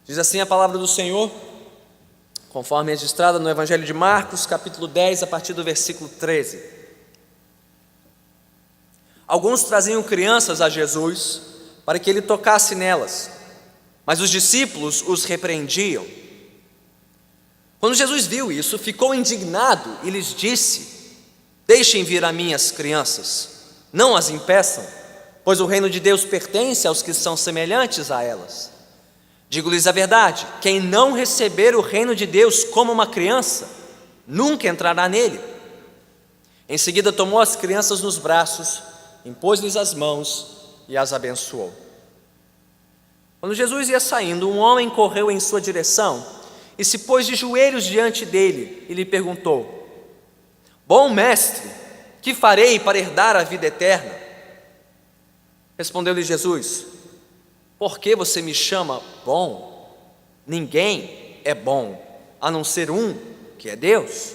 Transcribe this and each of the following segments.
Diz assim a palavra do Senhor, conforme registrada no Evangelho de Marcos, capítulo 10, a partir do versículo 13. Alguns traziam crianças a Jesus para que ele tocasse nelas, mas os discípulos os repreendiam. Quando Jesus viu isso, ficou indignado e lhes disse: deixem vir a mim as crianças, não as impeçam, pois o reino de Deus pertence aos que são semelhantes a elas. Digo-lhes a verdade, quem não receber o reino de Deus como uma criança, nunca entrará nele. Em seguida tomou as crianças nos braços, impôs-lhes as mãos e as abençoou. Quando Jesus ia saindo, um homem correu em sua direção e se pôs de joelhos diante dele e lhe perguntou: bom mestre, que farei para herdar a vida eterna? Respondeu-lhe Jesus: por que você me chama bom? Ninguém é bom, a não ser um, que é Deus.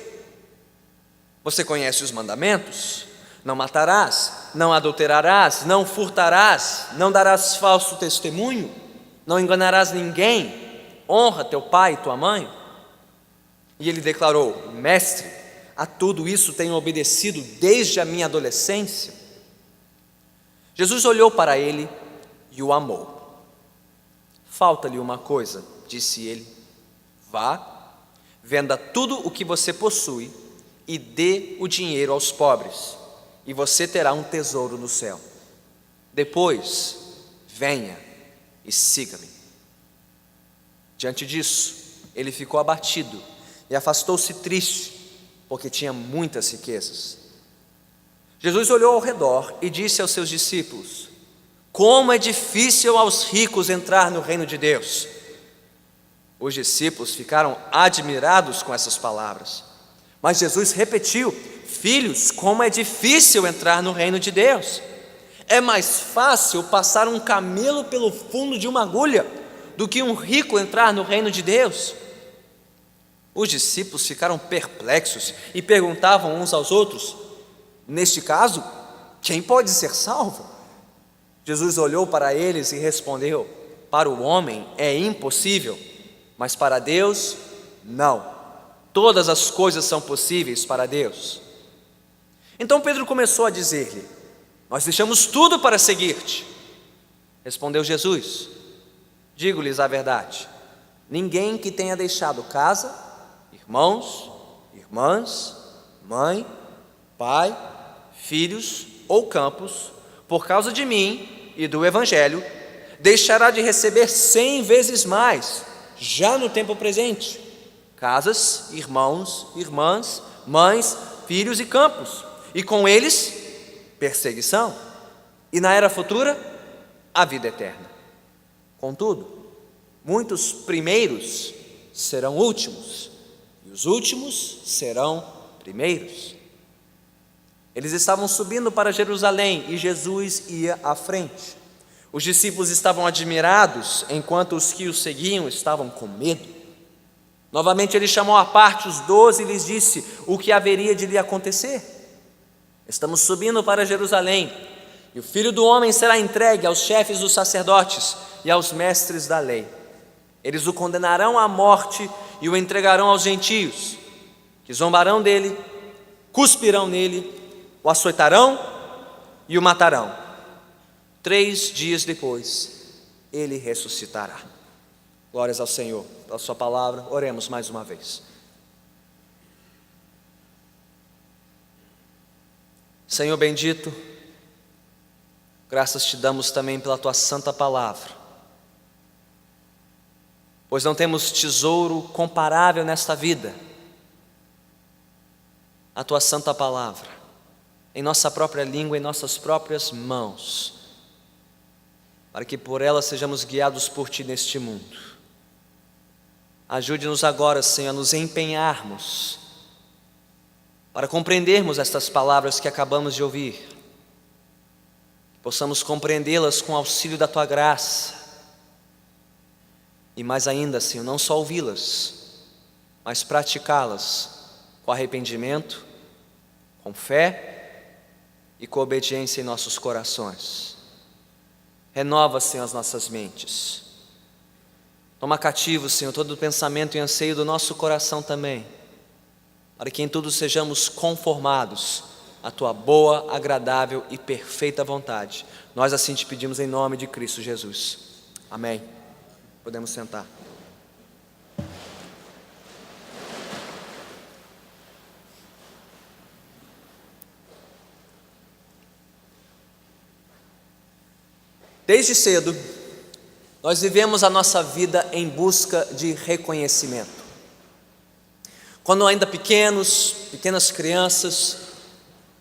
Você conhece os mandamentos? Não matarás, não adulterarás, não furtarás, não darás falso testemunho, não enganarás ninguém, honra teu pai e tua mãe. E ele declarou: mestre, a tudo isso tenho obedecido desde a minha adolescência. Jesus olhou para ele e o amou. Falta-lhe uma coisa, disse ele: vá, venda tudo o que você possui e dê o dinheiro aos pobres, e você terá um tesouro no céu. Depois, venha e siga-me. Diante disso, ele ficou abatido e afastou-se triste, porque tinha muitas riquezas. Jesus olhou ao redor e disse aos seus discípulos: como é difícil aos ricos entrar no reino de Deus. Os discípulos ficaram admirados com essas palavras, mas Jesus repetiu: filhos, como é difícil entrar no reino de Deus. É mais fácil passar um camelo pelo fundo de uma agulha do que um rico entrar no reino de Deus. Os discípulos ficaram perplexos e perguntavam uns aos outros: neste caso, quem pode ser salvo? Jesus olhou para eles e respondeu: para o homem é impossível, mas para Deus, não. Todas as coisas são possíveis para Deus. Então Pedro começou a dizer-lhe: nós deixamos tudo para seguir-te. Respondeu Jesus: digo-lhes a verdade, ninguém que tenha deixado casa, irmãos, irmãs, mãe, pai, filhos ou campos, por causa de mim e do Evangelho, deixará de receber 100 vezes mais, já no tempo presente, casas, irmãos, irmãs, mães, filhos e campos, e com eles, perseguição, e na era futura, a vida eterna. Contudo, muitos primeiros serão últimos, e os últimos serão primeiros. Eles estavam subindo para Jerusalém e Jesus ia à frente. Os discípulos estavam admirados, enquanto os que o seguiam estavam com medo. Novamente ele chamou à parte os 12 e lhes disse o que haveria de lhe acontecer. Estamos subindo para Jerusalém, e o Filho do Homem será entregue aos chefes dos sacerdotes e aos mestres da lei. Eles o condenarão à morte e o entregarão aos gentios, que zombarão dele, cuspirão nele, o açoitarão e o matarão. 3 dias depois, ele ressuscitará. Glórias ao Senhor, pela sua palavra. Oremos mais uma vez. Senhor bendito, graças te damos também pela tua santa palavra, pois não temos tesouro comparável nesta vida, a tua santa palavra, em nossa própria língua, em nossas próprias mãos, para que por ela sejamos guiados por ti neste mundo. Ajude-nos agora, Senhor, a nos empenharmos para compreendermos estas palavras que acabamos de ouvir, que possamos compreendê-las com auxílio da tua graça, e mais ainda, Senhor, não só ouvi-las, mas praticá-las com arrependimento, com fé e com obediência em nossos corações. Renova, Senhor, as nossas mentes. Toma cativo, Senhor, todo o pensamento e anseio do nosso coração também, para que em tudo sejamos conformados à Tua boa, agradável e perfeita vontade. Nós assim te pedimos em nome de Cristo Jesus. Amém. Podemos sentar. Desde cedo, nós vivemos a nossa vida em busca de reconhecimento. Quando ainda pequenas crianças,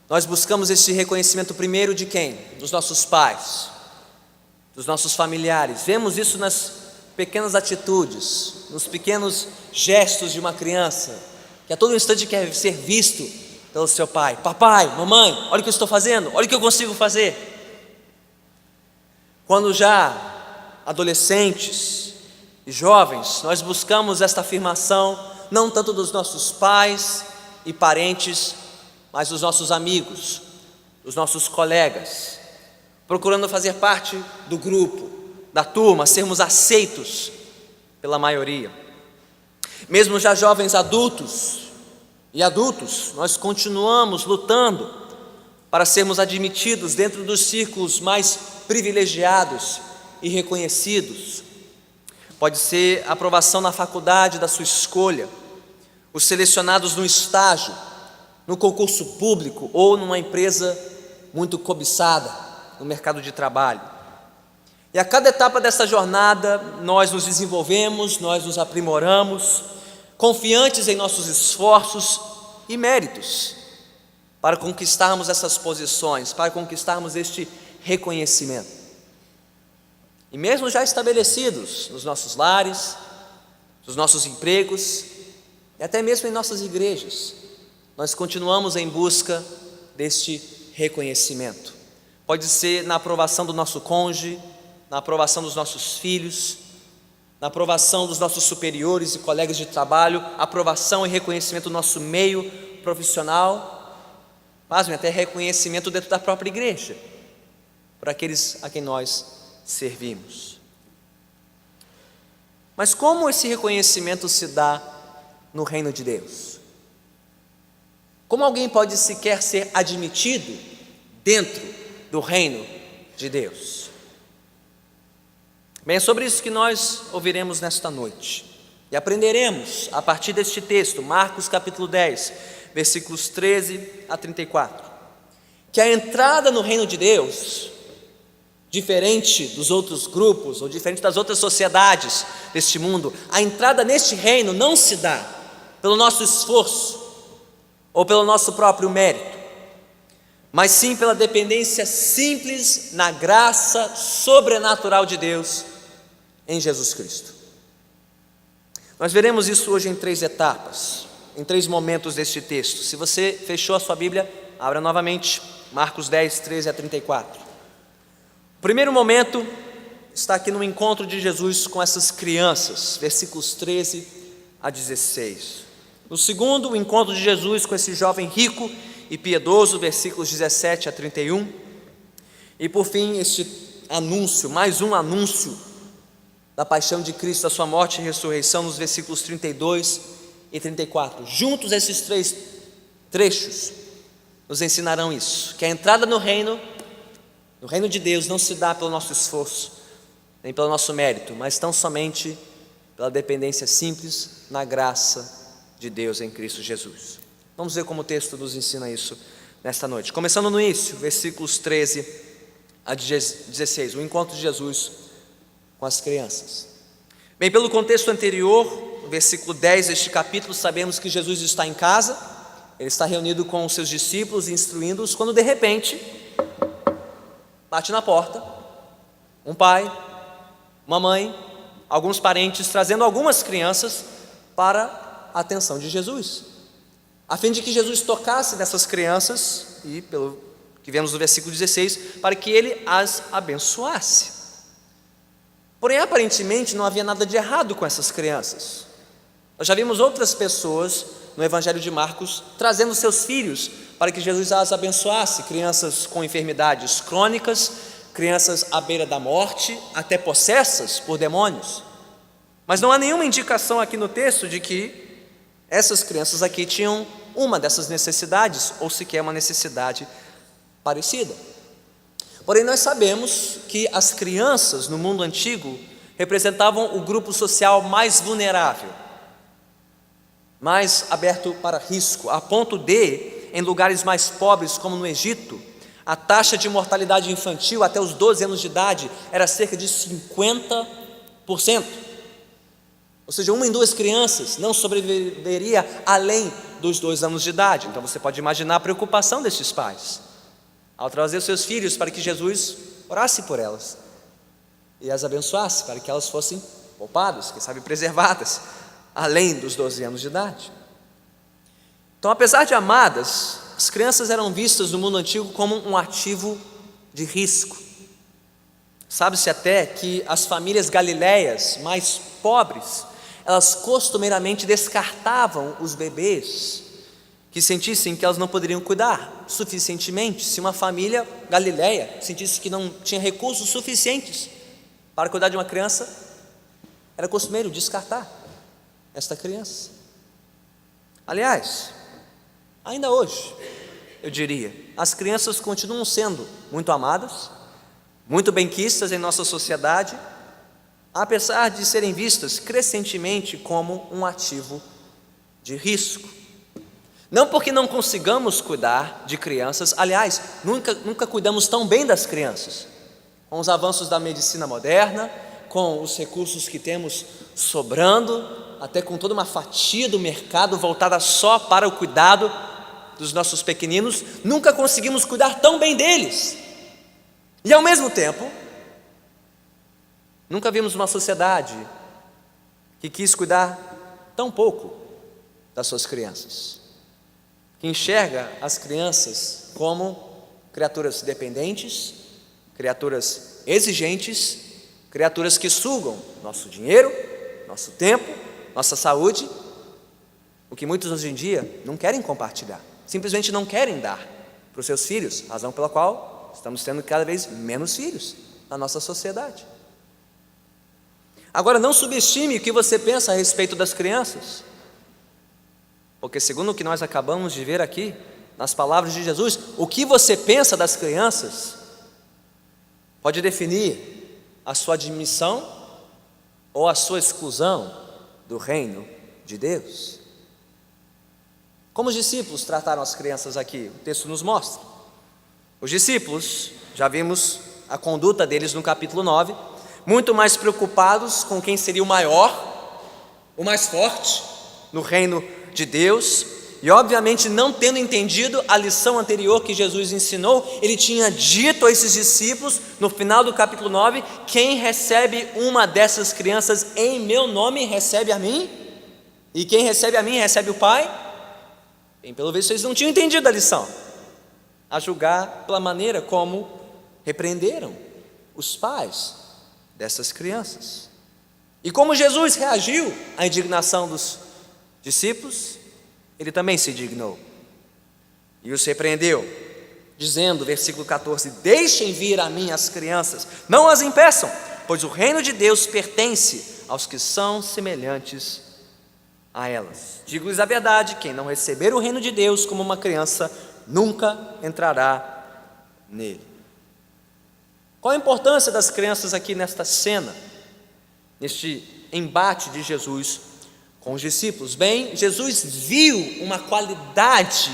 nós buscamos esse reconhecimento primeiro de quem? Dos nossos pais, dos nossos familiares. Vemos isso nas pequenas atitudes, nos pequenos gestos de uma criança, que a todo instante quer ser visto pelo seu pai. Papai, mamãe, olha o que eu estou fazendo, olha o que eu consigo fazer. Quando já adolescentes e jovens, nós buscamos esta afirmação, não tanto dos nossos pais e parentes, mas dos nossos amigos, dos nossos colegas, procurando fazer parte do grupo, da turma, sermos aceitos pela maioria. Mesmo já jovens adultos, nós continuamos lutando para sermos admitidos dentro dos círculos mais privilegiados e reconhecidos. Pode ser a aprovação na faculdade da sua escolha, os selecionados no estágio, no concurso público ou numa empresa muito cobiçada no mercado de trabalho. E a cada etapa dessa jornada nós nos desenvolvemos, nós nos aprimoramos, confiantes em nossos esforços e méritos para conquistarmos essas posições, para conquistarmos este reconhecimento. E mesmo já estabelecidos nos nossos lares, nos nossos empregos e até mesmo em nossas igrejas, nós continuamos em busca deste reconhecimento. Pode ser na aprovação do nosso cônjuge, na aprovação dos nossos filhos, na aprovação dos nossos superiores e colegas de trabalho, aprovação e reconhecimento do nosso meio profissional, pasmem, até reconhecimento dentro da própria igreja, por aqueles a quem nós servimos. Mas como esse reconhecimento se dá no reino de Deus? Como alguém pode sequer ser admitido dentro do reino de Deus? Bem, é sobre isso que nós ouviremos nesta noite e aprenderemos a partir deste texto, Marcos capítulo 10, versículos 13 a 34, que a entrada no reino de Deus, diferente dos outros grupos ou diferente das outras sociedades deste mundo, a entrada neste reino não se dá pelo nosso esforço ou pelo nosso próprio mérito, mas sim pela dependência simples na graça sobrenatural de Deus em Jesus Cristo. Nós veremos isso hoje em 3 etapas, em 3 momentos deste texto. Se você fechou a sua Bíblia, abra novamente Marcos 10, 13 a 34. O primeiro momento está aqui no encontro de Jesus com essas crianças, versículos 13 a 16. No segundo, o encontro de Jesus com esse jovem rico e piedoso, versículos 17 a 31. E por fim, este anúncio, mais um anúncio da paixão de Cristo, da sua morte e ressurreição, nos versículos 32 e 34. Juntos esses 3 trechos nos ensinarão isso, que a entrada no reino de Deus não se dá pelo nosso esforço, nem pelo nosso mérito, mas tão somente pela dependência simples na graça de Deus em Cristo Jesus. Vamos ver como o texto nos ensina isso nesta noite. Começando no início, versículos 13 a 16, o encontro de Jesus com as crianças. Bem, pelo contexto anterior, no versículo 10 deste capítulo, sabemos que Jesus está em casa, ele está reunido com os seus discípulos, instruindo-os, quando de repente, bate na porta, um pai, uma mãe, alguns parentes, trazendo algumas crianças para a atenção de Jesus, a fim de que Jesus tocasse nessas crianças, e pelo que vemos no versículo 16, para que ele as abençoasse. Porém, aparentemente não havia nada de errado com essas crianças. Nós já vimos outras pessoas no Evangelho de Marcos trazendo seus filhos para que Jesus as abençoasse, crianças com enfermidades crônicas, crianças à beira da morte, até possessas por demônios. Mas não há nenhuma indicação aqui no texto de que essas crianças aqui tinham uma dessas necessidades, ou sequer uma necessidade parecida. Porém, nós sabemos que as crianças no mundo antigo representavam o grupo social mais vulnerável, mais aberto para risco, a ponto de, em lugares mais pobres, como no Egito, a taxa de mortalidade infantil até os 12 anos de idade era cerca de 50%. Ou seja, 1 em 2 crianças não sobreviveria além dos 2 anos de idade. Então você pode imaginar a preocupação desses pais ao trazer seus filhos para que Jesus orasse por elas e as abençoasse, para que elas fossem poupadas, quem sabe preservadas, além dos 12 anos de idade. Então, apesar de amadas, as crianças eram vistas no mundo antigo como um ativo de risco. Sabe-se até que as famílias galileias mais pobres, elas costumeiramente descartavam os bebês que sentissem que elas não poderiam cuidar suficientemente. Se uma família galileia sentisse que não tinha recursos suficientes para cuidar de uma criança, era costumeiro descartar esta criança. Aliás, ainda hoje, eu diria, as crianças continuam sendo muito amadas, muito benquistas em nossa sociedade, apesar de serem vistas crescentemente como um ativo de risco. Não porque não consigamos cuidar de crianças, aliás, nunca cuidamos tão bem das crianças. Com os avanços da medicina moderna, com os recursos que temos sobrando, até com toda uma fatia do mercado voltada só para o cuidado dos nossos pequeninos, nunca conseguimos cuidar tão bem deles. E ao mesmo tempo, nunca vimos uma sociedade que quis cuidar tão pouco das suas crianças, que enxerga as crianças como criaturas dependentes, criaturas exigentes, criaturas que sugam nosso dinheiro, nosso tempo, nossa saúde, o que muitos hoje em dia não querem compartilhar, simplesmente não querem dar para os seus filhos, razão pela qual estamos tendo cada vez menos filhos na nossa sociedade. Agora, não subestime o que você pensa a respeito das crianças, porque segundo o que nós acabamos de ver aqui, nas palavras de Jesus, o que você pensa das crianças pode definir a sua admissão ou a sua exclusão do reino de Deus. Como os discípulos trataram as crianças aqui? O texto nos mostra. Os discípulos, já vimos a conduta deles no capítulo 9, muito mais preocupados com quem seria o maior, o mais forte no reino de Deus, e obviamente não tendo entendido a lição anterior que Jesus ensinou, ele tinha dito a esses discípulos, no final do capítulo 9, quem recebe uma dessas crianças em meu nome, recebe a mim, e quem recebe a mim, recebe o Pai. Bem, pelo visto, eles não tinham entendido a lição, a julgar pela maneira como repreenderam os pais dessas crianças. E como Jesus reagiu à indignação dos discípulos, ele também se indignou e os repreendeu, dizendo, versículo 14: deixem vir a mim as crianças, não as impeçam, pois o reino de Deus pertence aos que são semelhantes a elas. Digo-lhes a verdade, quem não receber o reino de Deus como uma criança, nunca entrará nele. Qual a importância das crianças aqui nesta cena, neste embate de Jesus com os discípulos? Bem, Jesus viu uma qualidade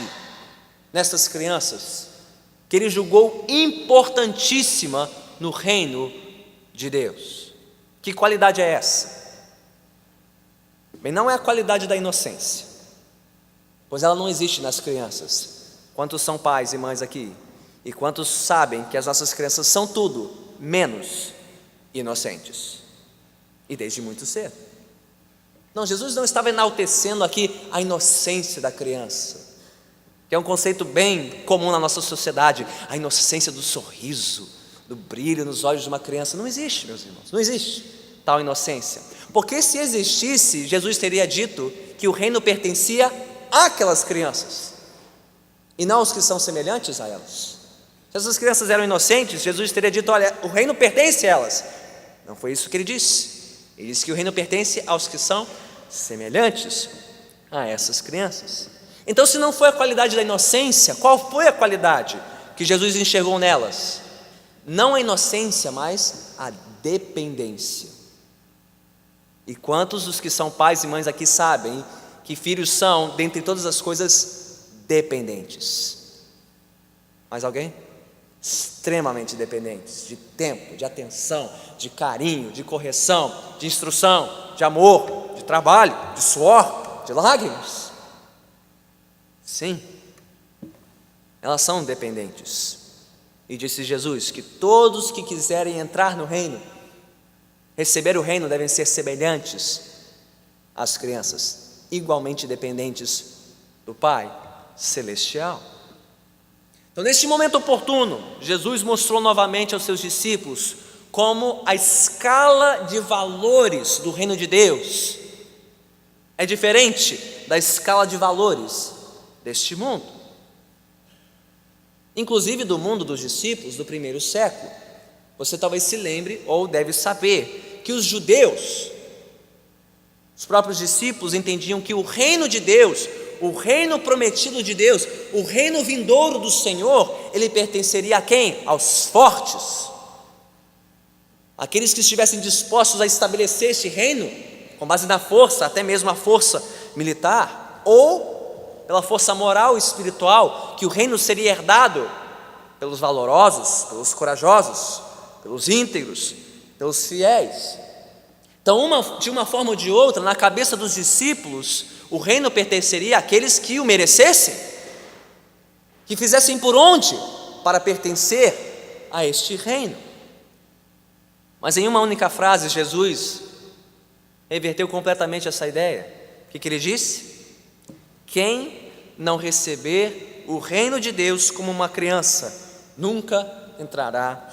nessas crianças que ele julgou importantíssima no reino de Deus. Que qualidade é essa? Bem, não é a qualidade da inocência, pois ela não existe nas crianças. Quantos são pais e mães aqui? E quantos sabem que as nossas crianças são tudo menos inocentes? E desde muito cedo. Não, Jesus não estava enaltecendo aqui a inocência da criança, que é um conceito bem comum na nossa sociedade, a inocência do sorriso, do brilho nos olhos de uma criança. Não existe, meus irmãos, não existe tal inocência, porque se existisse, Jesus teria dito que o reino pertencia àquelas crianças, e não aos que são semelhantes a elas. Se essas crianças eram inocentes, Jesus teria dito, olha, o reino pertence a elas. Não foi isso que ele disse. Ele diz que o reino pertence aos que são semelhantes a essas crianças. Então, se não foi a qualidade da inocência, qual foi a qualidade que Jesus enxergou nelas? Não a inocência, mas a dependência. E quantos dos que são pais e mães aqui sabem que filhos são, dentre todas as coisas, dependentes? Mais alguém? Extremamente dependentes de tempo, de atenção, de carinho, de correção, de instrução, de amor, de trabalho, de suor, de lágrimas. Sim, elas são dependentes. E disse Jesus que todos que quiserem entrar no reino, receber o reino, devem ser semelhantes às crianças, igualmente dependentes do Pai Celestial. Então, neste momento oportuno, Jesus mostrou novamente aos seus discípulos como a escala de valores do reino de Deus é diferente da escala de valores deste mundo, inclusive do mundo dos discípulos do primeiro século. Você talvez se lembre ou deve saber que os judeus, os próprios discípulos, entendiam que o reino de Deus, o reino prometido de Deus, o reino vindouro do Senhor, ele pertenceria a quem? Aos fortes, aqueles que estivessem dispostos a estabelecer este reino com base na força, até mesmo a força militar, ou pela força moral e espiritual, que o reino seria herdado pelos valorosos, pelos corajosos, pelos íntegros, pelos fiéis. Então, de uma forma ou de outra, na cabeça dos discípulos, o reino pertenceria àqueles que o merecessem, que fizessem por onde para pertencer a este reino. Mas em uma única frase, Jesus reverteu completamente essa ideia. O que ele disse? Quem não receber o reino de Deus como uma criança, nunca entrará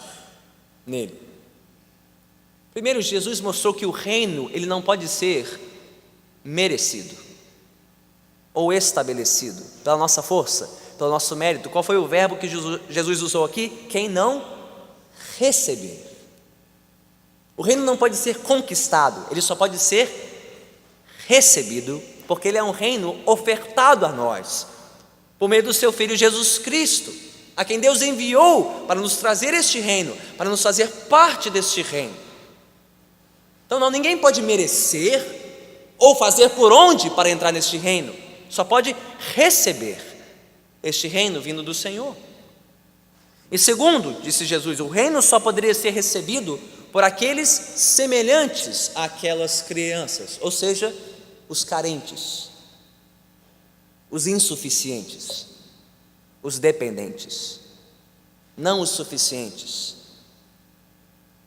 nele. Primeiro, Jesus mostrou que o reino, ele não pode ser merecido ou estabelecido pela nossa força, pelo nosso mérito. Qual foi o verbo que Jesus usou aqui? Quem não receber. O reino não pode ser conquistado, ele só pode ser recebido, porque ele é um reino ofertado a nós, por meio do seu Filho Jesus Cristo, a quem Deus enviou para nos trazer este reino, para nos fazer parte deste reino. Então ninguém pode merecer ou fazer por onde para entrar neste reino, só pode receber este reino vindo do Senhor. E segundo, disse Jesus, o reino só poderia ser recebido por aqueles semelhantes àquelas crianças, ou seja, os carentes, os insuficientes, os dependentes, não os suficientes,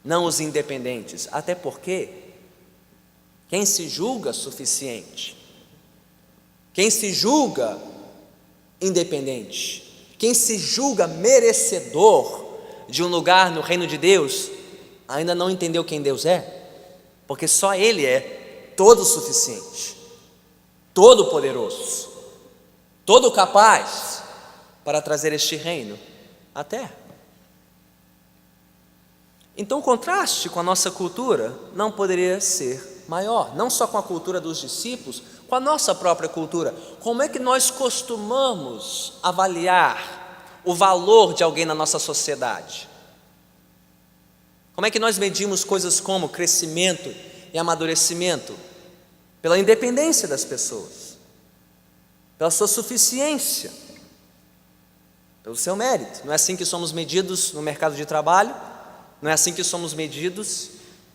não os independentes, até porque quem se julga suficiente, quem se julga independente, quem se julga merecedor de um lugar no reino de Deus, ainda não entendeu quem Deus é, porque só Ele é todo suficiente, todo poderoso, todo capaz para trazer este reino à terra. Então o contraste com a nossa cultura não poderia ser maior, não só com a cultura dos discípulos, com a nossa própria cultura. Como é que nós costumamos avaliar o valor de alguém na nossa sociedade? Como é que nós medimos coisas como crescimento e amadurecimento? Pela independência das pessoas, pela sua suficiência, pelo seu mérito. Não é assim que somos medidos no mercado de trabalho, não é assim que somos medidos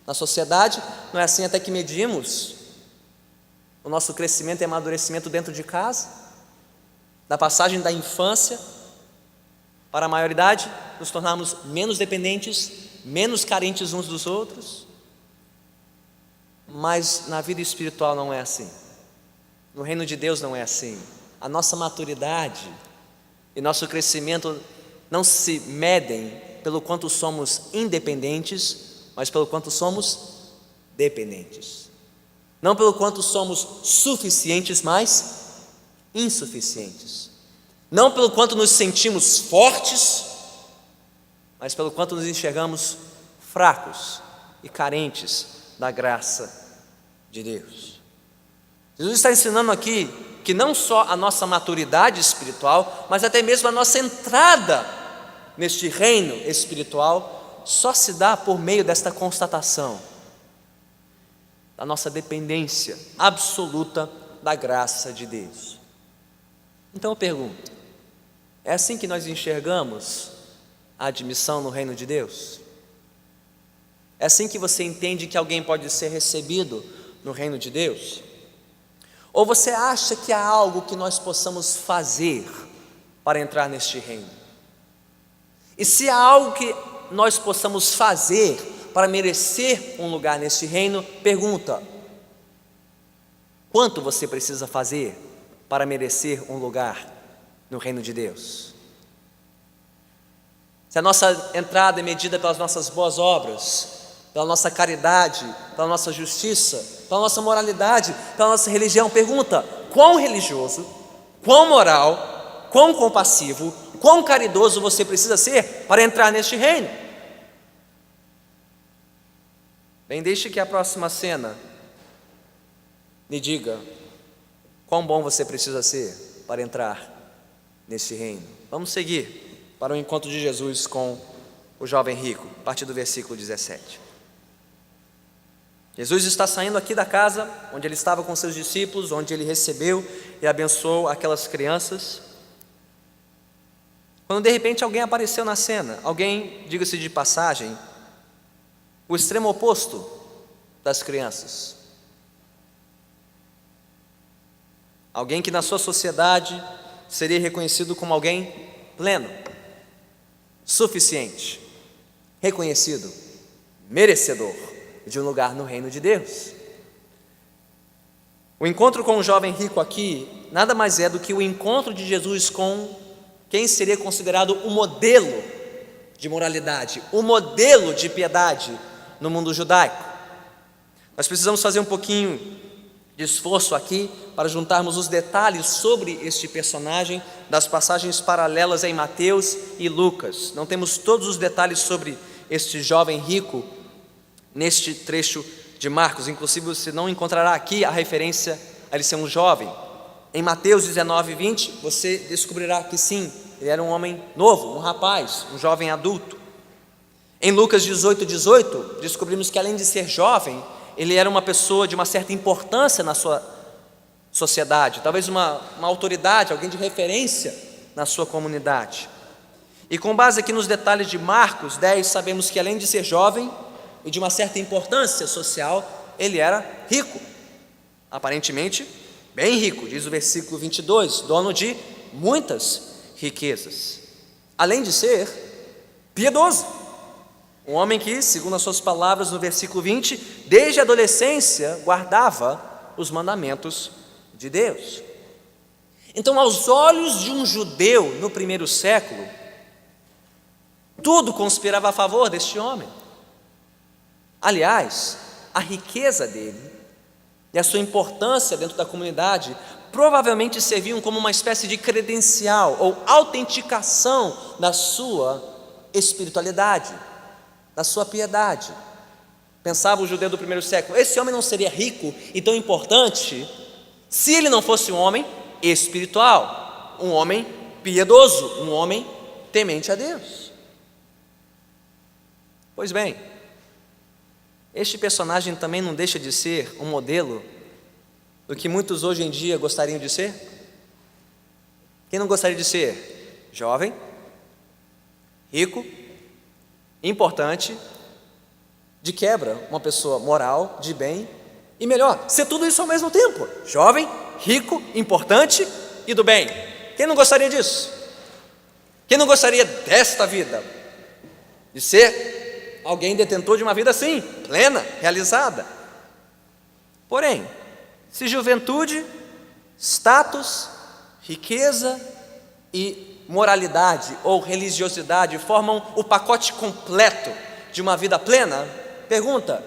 na sociedade, não é assim até que medimos o nosso crescimento e amadurecimento dentro de casa, da passagem da infância para a maioridade, nos tornarmos menos dependentes, menos carentes uns dos outros. Mas na vida espiritual não é assim, no reino de Deus não é assim. A nossa maturidade e nosso crescimento não se medem pelo quanto somos independentes, mas pelo quanto somos dependentes. Não pelo quanto somos suficientes, mas insuficientes. Não pelo quanto nos sentimos fortes, mas pelo quanto nos enxergamos fracos e carentes da graça de Deus. Jesus está ensinando aqui que não só a nossa maturidade espiritual, mas até mesmo a nossa entrada neste reino espiritual só se dá por meio desta constatação da nossa dependência absoluta da graça de Deus. Então eu pergunto, é assim que nós enxergamos a admissão no reino de Deus? É assim que você entende que alguém pode ser recebido no reino de Deus? Ou você acha que há algo que nós possamos fazer para entrar neste reino? E se há algo que nós possamos fazer para merecer um lugar neste reino, pergunta: quanto você precisa fazer para merecer um lugar no reino de Deus? Se a nossa entrada é medida pelas nossas boas obras, pela nossa caridade, pela nossa justiça, pela nossa moralidade, pela nossa religião, pergunta: quão religioso, quão moral, quão compassivo, quão caridoso você precisa ser para entrar neste reino? Bem, deixe que a próxima cena lhe diga quão bom você precisa ser para entrar neste reino. Vamos seguir para o encontro de Jesus com o jovem rico, a partir do versículo 17. Jesus está saindo aqui da casa onde ele estava com seus discípulos, onde ele recebeu e abençoou aquelas crianças, quando de repente alguém apareceu na cena. Alguém, diga-se de passagem, o extremo oposto das crianças. Alguém que na sua sociedade seria reconhecido como alguém pleno, suficiente, reconhecido, merecedor de um lugar no reino de Deus. O encontro com o jovem rico aqui nada mais é do que o encontro de Jesus com quem seria considerado o modelo de moralidade, o modelo de piedade no mundo judaico. Nós precisamos fazer um pouquinho de esforço aqui para juntarmos os detalhes sobre este personagem das passagens paralelas em Mateus e Lucas. Não temos todos os detalhes sobre este jovem rico neste trecho de Marcos. Inclusive você não encontrará aqui a referência a ele ser um jovem. Em Mateus 19, 20, você descobrirá que sim, ele era um homem novo, um rapaz, um jovem adulto. Em Lucas 18, 18, descobrimos que além de ser jovem, ele era uma pessoa de uma certa importância na sua sociedade, talvez uma autoridade, alguém de referência na sua comunidade. E com base aqui nos detalhes de Marcos 10, sabemos que além de ser jovem e de uma certa importância social, ele era rico, aparentemente bem rico, diz o versículo 22, dono de muitas riquezas, além de ser piedoso, um homem que, segundo as suas palavras no versículo 20, desde a adolescência guardava os mandamentos de Deus. Então, aos olhos de um judeu no primeiro século, tudo conspirava a favor deste homem. Aliás, a riqueza dele e a sua importância dentro da comunidade provavelmente serviam como uma espécie de credencial ou autenticação da sua espiritualidade, da sua piedade. Pensava o judeu do primeiro século: esse homem não seria rico e tão importante se ele não fosse um homem espiritual, um homem piedoso, um homem temente a Deus. Pois bem, este personagem também não deixa de ser um modelo do que muitos hoje em dia gostariam de ser. Quem não gostaria de ser jovem, rico, importante, de quebra, uma pessoa moral, de bem, e melhor, ser tudo isso ao mesmo tempo: jovem, rico, importante e do bem. Quem não gostaria disso? Quem não gostaria desta vida? De ser alguém detentor de uma vida assim, plena, realizada. Porém, se juventude, status, riqueza e moralidade ou religiosidade formam o pacote completo de uma vida plena, pergunta: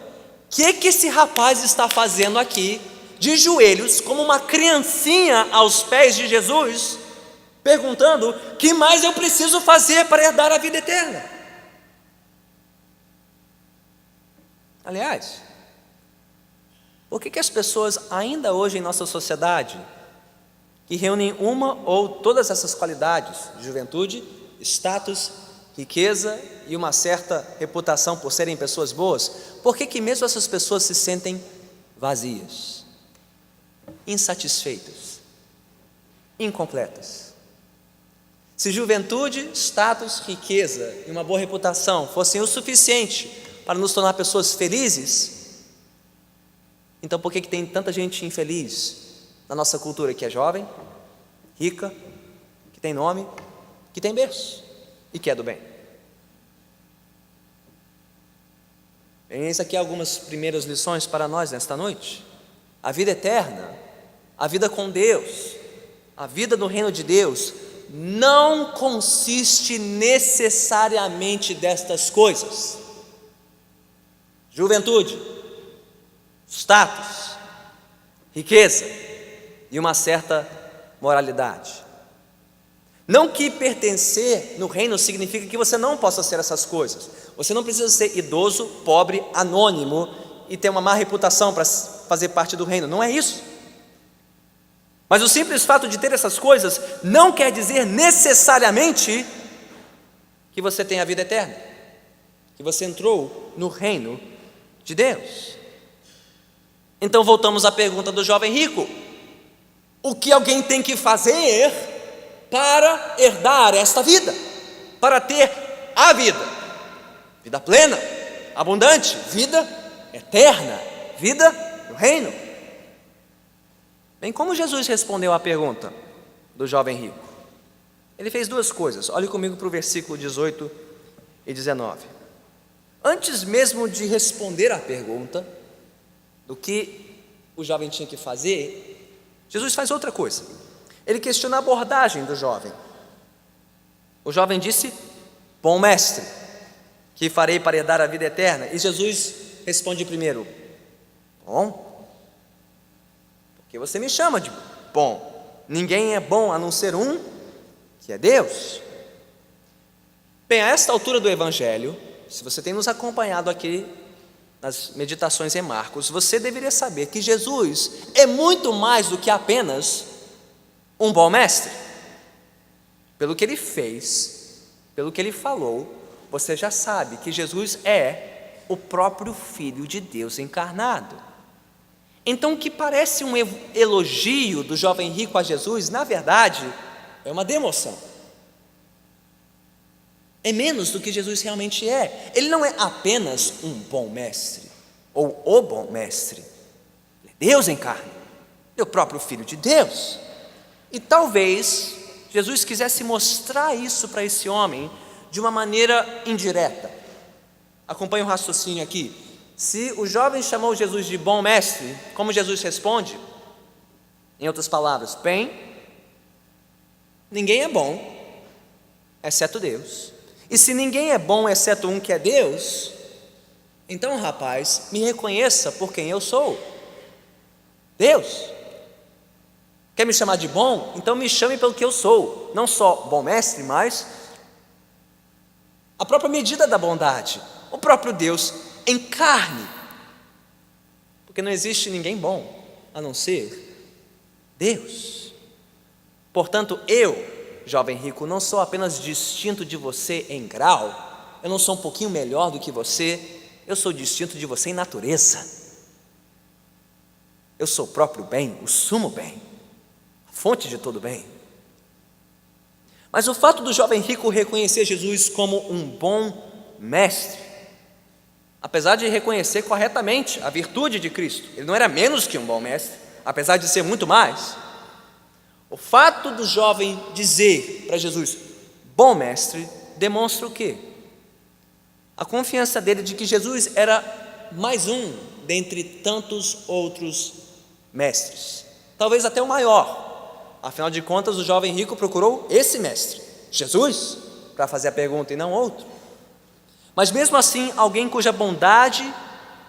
o que esse rapaz está fazendo aqui, de joelhos, como uma criancinha aos pés de Jesus, perguntando: o que mais eu preciso fazer para herdar a vida eterna? Aliás, Por que as pessoas ainda hoje em nossa sociedade, que reúnem uma ou todas essas qualidades, juventude, status, riqueza e uma certa reputação por serem pessoas boas, por que mesmo essas pessoas se sentem vazias, insatisfeitas, incompletas? Se juventude, status, riqueza e uma boa reputação fossem o suficiente para nos tornar pessoas felizes, então por que tem tanta gente infeliz na nossa cultura, que é jovem, rica, que tem nome, que tem berço e que é do bem? Bem, eis aqui algumas primeiras lições para nós nesta noite. A vida eterna, a vida com Deus, a vida no reino de Deus não consiste necessariamente destas coisas: juventude, status, riqueza e uma certa moralidade. Não que pertencer no reino significa que você não possa ser essas coisas. Você não precisa ser idoso, pobre, anônimo e ter uma má reputação para fazer parte do reino. Não é isso. Mas o simples fato de ter essas coisas não quer dizer necessariamente que você tem a vida eterna, que você entrou no reino de Deus. Então voltamos à pergunta do jovem rico: o que alguém tem que fazer para herdar esta vida, para ter a vida, vida plena, abundante, vida eterna, vida no reino? Bem, como Jesus respondeu à pergunta do jovem rico? Ele fez duas coisas. Olhe comigo para o versículo 18 e 19. Antes mesmo de responder à pergunta do que o jovem tinha que fazer, Jesus faz outra coisa. Ele questiona a abordagem do jovem. O jovem disse: bom mestre, que farei para herdar a vida eterna? E Jesus responde primeiro: bom, porque você me chama de bom? Ninguém é bom a não ser um, que é Deus. Bem, a esta altura do Evangelho, se você tem nos acompanhado aqui nas meditações em Marcos, você deveria saber que Jesus é muito mais do que apenas um bom mestre. Pelo que ele fez, pelo que ele falou, você já sabe que Jesus é o próprio Filho de Deus encarnado. Então, o que parece um elogio do jovem rico a Jesus, na verdade, é uma demoção. É menos do que Jesus realmente é. Ele não é apenas um bom mestre, ou o bom mestre. Ele é Deus em carne, é o próprio Filho de Deus. E talvez Jesus quisesse mostrar isso para esse homem de uma maneira indireta. Acompanhe o raciocínio aqui. Se o jovem chamou Jesus de bom mestre, como Jesus responde? Em outras palavras: bem, ninguém é bom, exceto Deus. E se ninguém é bom, exceto um que é Deus, então, rapaz, me reconheça por quem eu sou: Deus. Quer me chamar de bom? Então me chame pelo que eu sou. Não só bom mestre, mas a própria medida da bondade, o próprio Deus em carne. Porque não existe ninguém bom a não ser Deus. Portanto, eu, jovem rico, não sou apenas distinto de você em grau, eu não sou um pouquinho melhor do que você, eu sou distinto de você em natureza. Eu sou o próprio bem, o sumo bem, a fonte de todo bem. Mas o fato do jovem rico reconhecer Jesus como um bom mestre, apesar de reconhecer corretamente a virtude de Cristo, ele não era menos que um bom mestre, apesar de ser muito mais. O fato do jovem dizer para Jesus, bom mestre, demonstra o quê? A confiança dele de que Jesus era mais um dentre tantos outros mestres, talvez até o maior. Afinal de contas, o jovem rico procurou esse mestre, Jesus, para fazer a pergunta e não outro. Mas mesmo assim, alguém cuja bondade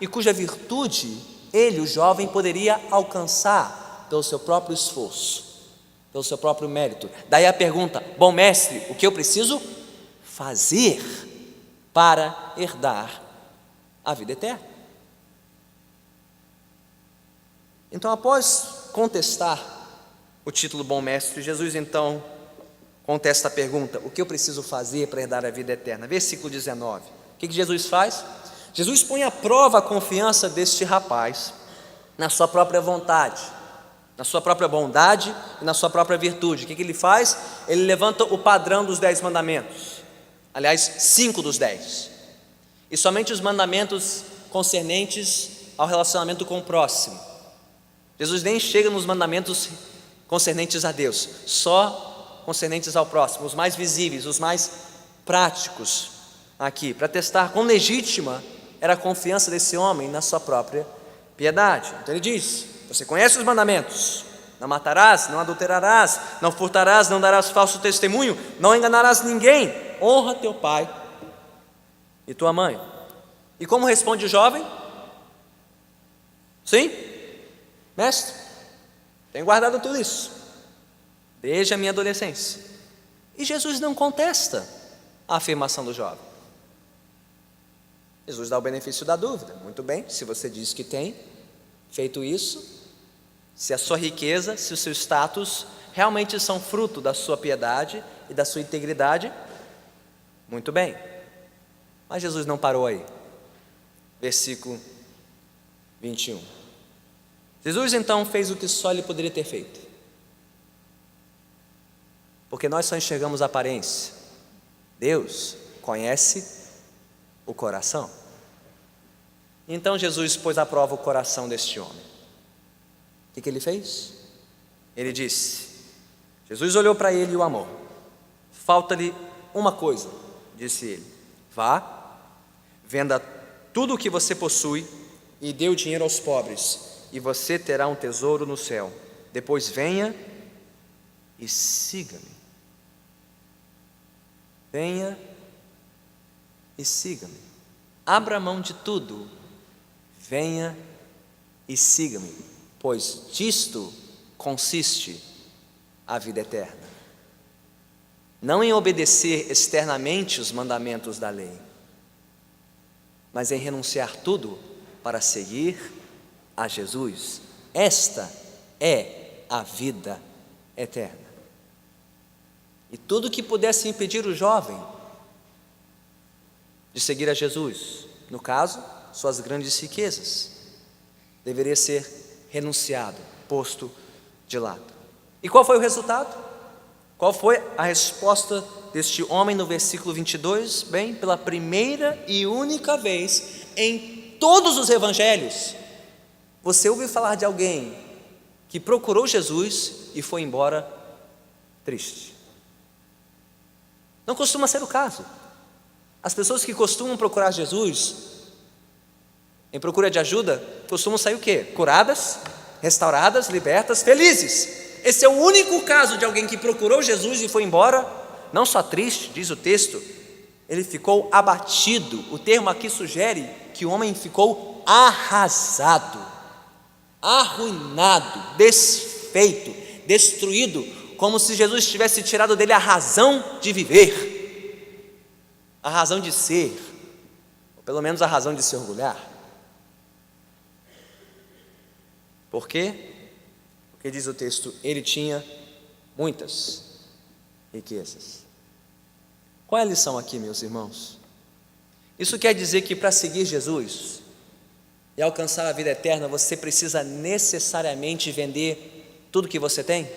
e cuja virtude ele, o jovem, poderia alcançar pelo seu próprio esforço, pelo seu próprio mérito. Daí a pergunta, bom mestre, o que eu preciso fazer para herdar a vida eterna? Então, após contestar o título bom mestre, Jesus então contesta a pergunta: o que eu preciso fazer para herdar a vida eterna? Versículo 19. O que Jesus faz? Jesus põe à prova a confiança deste rapaz na sua própria vontade, na sua própria bondade e na sua própria virtude. O que ele faz? Ele levanta o padrão dos 10 mandamentos, aliás, 5 dos 10, e somente os mandamentos concernentes ao relacionamento com o próximo. Jesus nem chega nos mandamentos concernentes a Deus, só concernentes ao próximo, os mais visíveis, os mais práticos aqui, para testar quão legítima era a confiança desse homem na sua própria piedade. Então ele diz: você conhece os mandamentos: não matarás, não adulterarás, não furtarás, não darás falso testemunho, não enganarás ninguém, honra teu pai e tua mãe. E como responde o jovem? Sim, mestre, tenho guardado tudo isso desde a minha adolescência. E Jesus não contesta a afirmação do jovem. Jesus dá o benefício da dúvida. Muito bem, se você diz que tem feito isso, se a sua riqueza, se o seu status realmente são fruto da sua piedade e da sua integridade, muito bem. Mas Jesus não parou aí. Versículo 21. Jesus então fez o que só ele poderia ter feito, porque nós só enxergamos a aparência. Deus conhece o coração. Então Jesus pôs à prova o coração deste homem. O que ele fez? Ele disse, Jesus olhou para ele e o amou. Falta-lhe uma coisa, disse ele: vá, venda tudo o que você possui e dê o dinheiro aos pobres, e você terá um tesouro no céu. Depois venha e siga-me. Venha e siga-me. Abra mão de tudo. Venha e siga-me, pois disto consiste a vida eterna. Não em obedecer externamente os mandamentos da lei, mas em renunciar tudo para seguir a Jesus. Esta é a vida eterna. E tudo que pudesse impedir o jovem de seguir a Jesus, no caso, suas grandes riquezas, deveria ser renunciado, posto de lado. E qual foi o resultado? Qual foi a resposta deste homem no versículo 22? Bem, pela primeira e única vez em todos os evangelhos, você ouve falar de alguém que procurou Jesus e foi embora triste. Não costuma ser o caso. As pessoas que costumam procurar Jesus em procura de ajuda, costumam sair o quê? Curadas, restauradas, libertas, felizes. Esse é o único caso de alguém que procurou Jesus e foi embora, não só triste, diz o texto, ele ficou abatido. O termo aqui sugere que o homem ficou arrasado, arruinado, desfeito, destruído, como se Jesus tivesse tirado dele a razão de viver, a razão de ser, ou pelo menos a razão de se orgulhar. Por quê? Porque diz o texto, ele tinha muitas riquezas. Qual é a lição aqui, meus irmãos? Isso quer dizer que para seguir Jesus e alcançar a vida eterna, você precisa necessariamente vender tudo que você tem?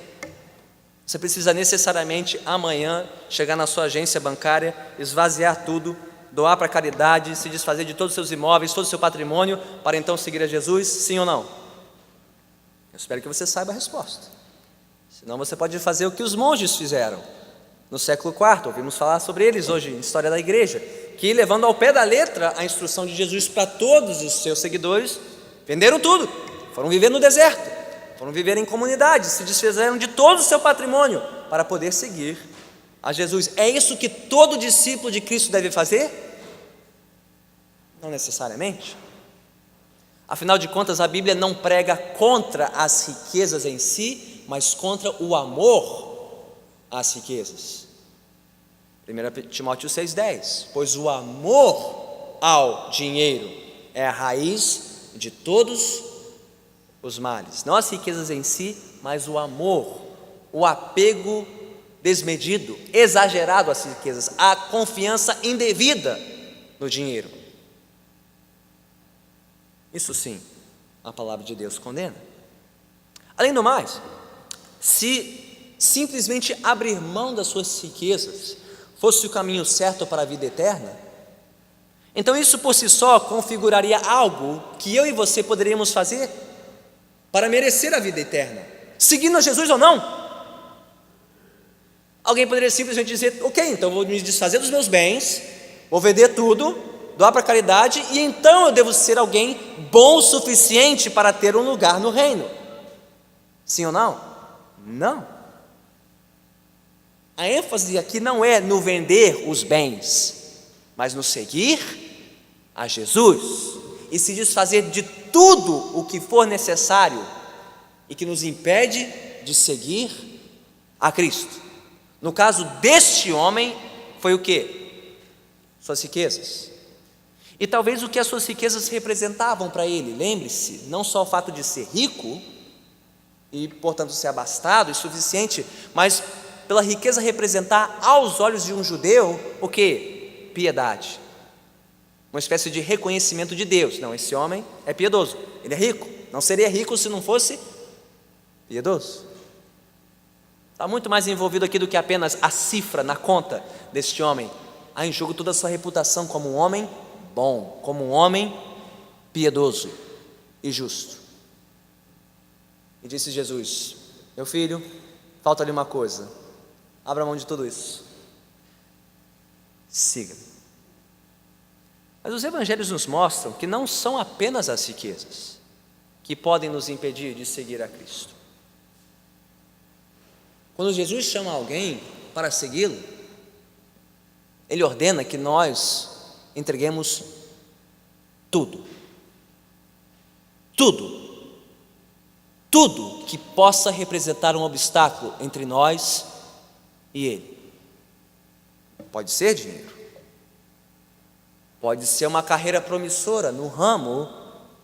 Você precisa necessariamente amanhã chegar na sua agência bancária, esvaziar tudo, doar para a caridade, se desfazer de todos os seus imóveis, todo o seu patrimônio, para então seguir a Jesus? Sim ou não? Eu espero que você saiba a resposta. Senão você pode fazer o que os monges fizeram no século IV, ouvimos falar sobre eles hoje em História da Igreja, que levando ao pé da letra a instrução de Jesus para todos os seus seguidores, venderam tudo, foram viver no deserto, foram viver em comunidades, se desfizeram de todo o seu patrimônio para poder seguir a Jesus. É isso que todo discípulo de Cristo deve fazer? Não necessariamente. Afinal de contas, a Bíblia não prega contra as riquezas em si, mas contra o amor às riquezas. 1 Timóteo 6,10: pois o amor ao dinheiro é a raiz de todos os males. Não as riquezas em si, mas o amor, o apego desmedido, exagerado às riquezas, a confiança indevida no dinheiro. Isso sim, a palavra de Deus condena. Além do mais, se simplesmente abrir mão das suas riquezas fosse o caminho certo para a vida eterna, então isso por si só configuraria algo que eu e você poderíamos fazer para merecer a vida eterna, seguindo a Jesus ou não. Alguém poderia simplesmente dizer: ok, então eu vou me desfazer dos meus bens, vou vender tudo, doar para a caridade, e então eu devo ser alguém bom o suficiente para ter um lugar no reino. Sim ou não? Não. A ênfase aqui não é no vender os bens, mas no seguir a Jesus e se desfazer de tudo o que for necessário e que nos impede de seguir a Cristo. No caso deste homem, foi o quê? Suas riquezas. E talvez o que as suas riquezas representavam para ele, lembre-se, não só o fato de ser rico e, portanto, ser abastado e suficiente, mas pela riqueza representar aos olhos de um judeu o quê? Piedade. Uma espécie de reconhecimento de Deus. Não, esse homem é piedoso, ele é rico. Não seria rico se não fosse piedoso. Está muito mais envolvido aqui do que apenas a cifra na conta deste homem. Há em jogo toda a sua reputação como um homem bom, como um homem piedoso e justo. E disse Jesus: meu filho, falta-lhe uma coisa, abra mão de tudo isso, siga-me. Mas os evangelhos nos mostram que não são apenas as riquezas que podem nos impedir de seguir a Cristo. Quando Jesus chama alguém para segui-lo, Ele ordena que nós entreguemos tudo. Tudo. Tudo que possa representar um obstáculo entre nós e Ele. Pode ser dinheiro. Pode ser uma carreira promissora no ramo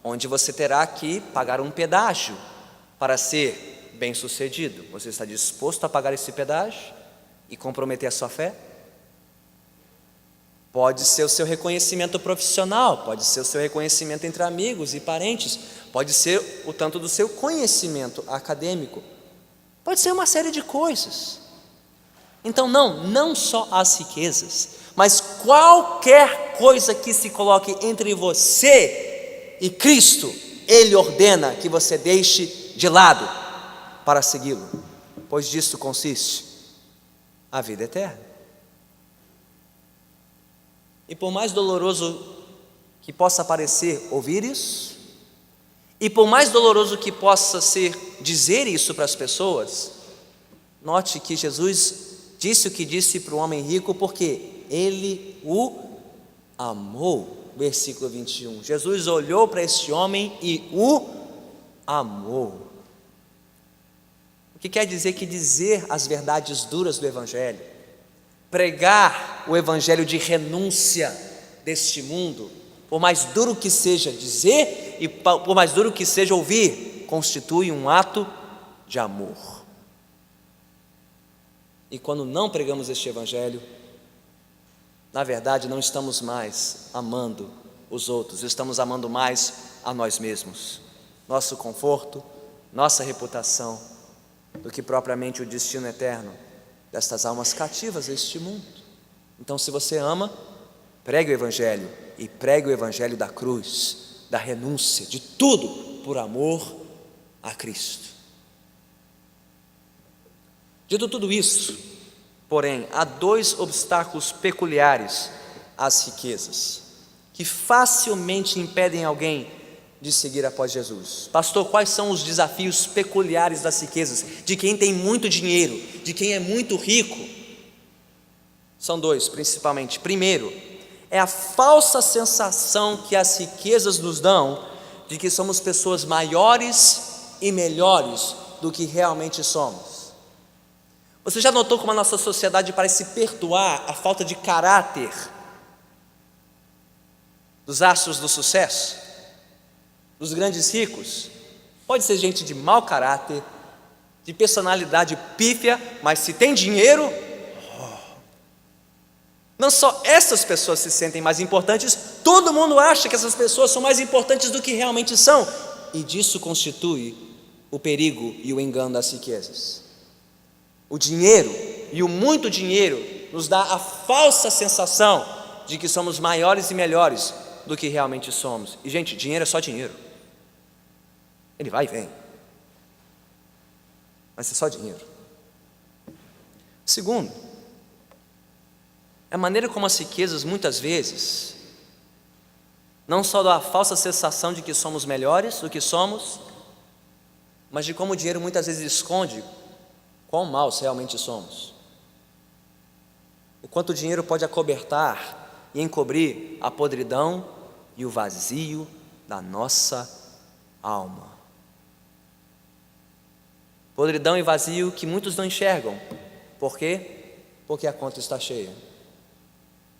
onde você terá que pagar um pedágio para ser bem-sucedido. Você está disposto a pagar esse pedágio e comprometer a sua fé? Pode ser o seu reconhecimento profissional, pode ser o seu reconhecimento entre amigos e parentes, pode ser o tanto do seu conhecimento acadêmico, pode ser uma série de coisas. Então não só as riquezas, mas qualquer coisa que se coloque entre você e Cristo, Ele ordena que você deixe de lado para segui-lo, pois disso consiste a vida eterna. E por mais doloroso que possa parecer ouvir isso, e por mais doloroso que possa ser dizer isso para as pessoas, note que Jesus disse o que disse para o homem rico porque Ele o amou. Versículo 21. Jesus olhou para este homem e o amou. O que quer dizer que dizer as verdades duras do Evangelho, pregar o Evangelho de renúncia deste mundo, por mais duro que seja dizer e por mais duro que seja ouvir, constitui um ato de amor. E quando não pregamos este Evangelho, na verdade não estamos mais amando os outros, estamos amando mais a nós mesmos, nosso conforto, nossa reputação, do que propriamente o destino eterno destas almas cativas deste mundo. Então, se você ama, pregue o Evangelho, e pregue o Evangelho da cruz, da renúncia, de tudo por amor a Cristo. Dito tudo isso, porém, há dois obstáculos peculiares às riquezas, que facilmente impedem alguém de seguir após Jesus. Pastor, quais são os desafios peculiares das riquezas, de quem tem muito dinheiro, de quem é muito rico? São dois, principalmente. Primeiro, é a falsa sensação que as riquezas nos dão de que somos pessoas maiores e melhores do que realmente somos. Você já notou como a nossa sociedade parece perdoar a falta de caráter dos astros do sucesso, dos grandes ricos? Pode ser gente de mau caráter, de personalidade pífia, mas se tem dinheiro, não só essas pessoas se sentem mais importantes, todo mundo acha que essas pessoas são mais importantes do que realmente são, e disso constitui o perigo e o engano das riquezas. O dinheiro e o muito dinheiro nos dá a falsa sensação de que somos maiores e melhores do que realmente somos. E gente, dinheiro é só dinheiro. Ele vai e vem, mas é só dinheiro. Segundo, a maneira como as riquezas muitas vezes não só dá a falsa sensação de que somos melhores do que somos, mas de como o dinheiro muitas vezes esconde quão maus realmente somos. O quanto o dinheiro pode acobertar e encobrir a podridão e o vazio da nossa alma. Podridão e vazio que muitos não enxergam. Por quê? Porque a conta está cheia.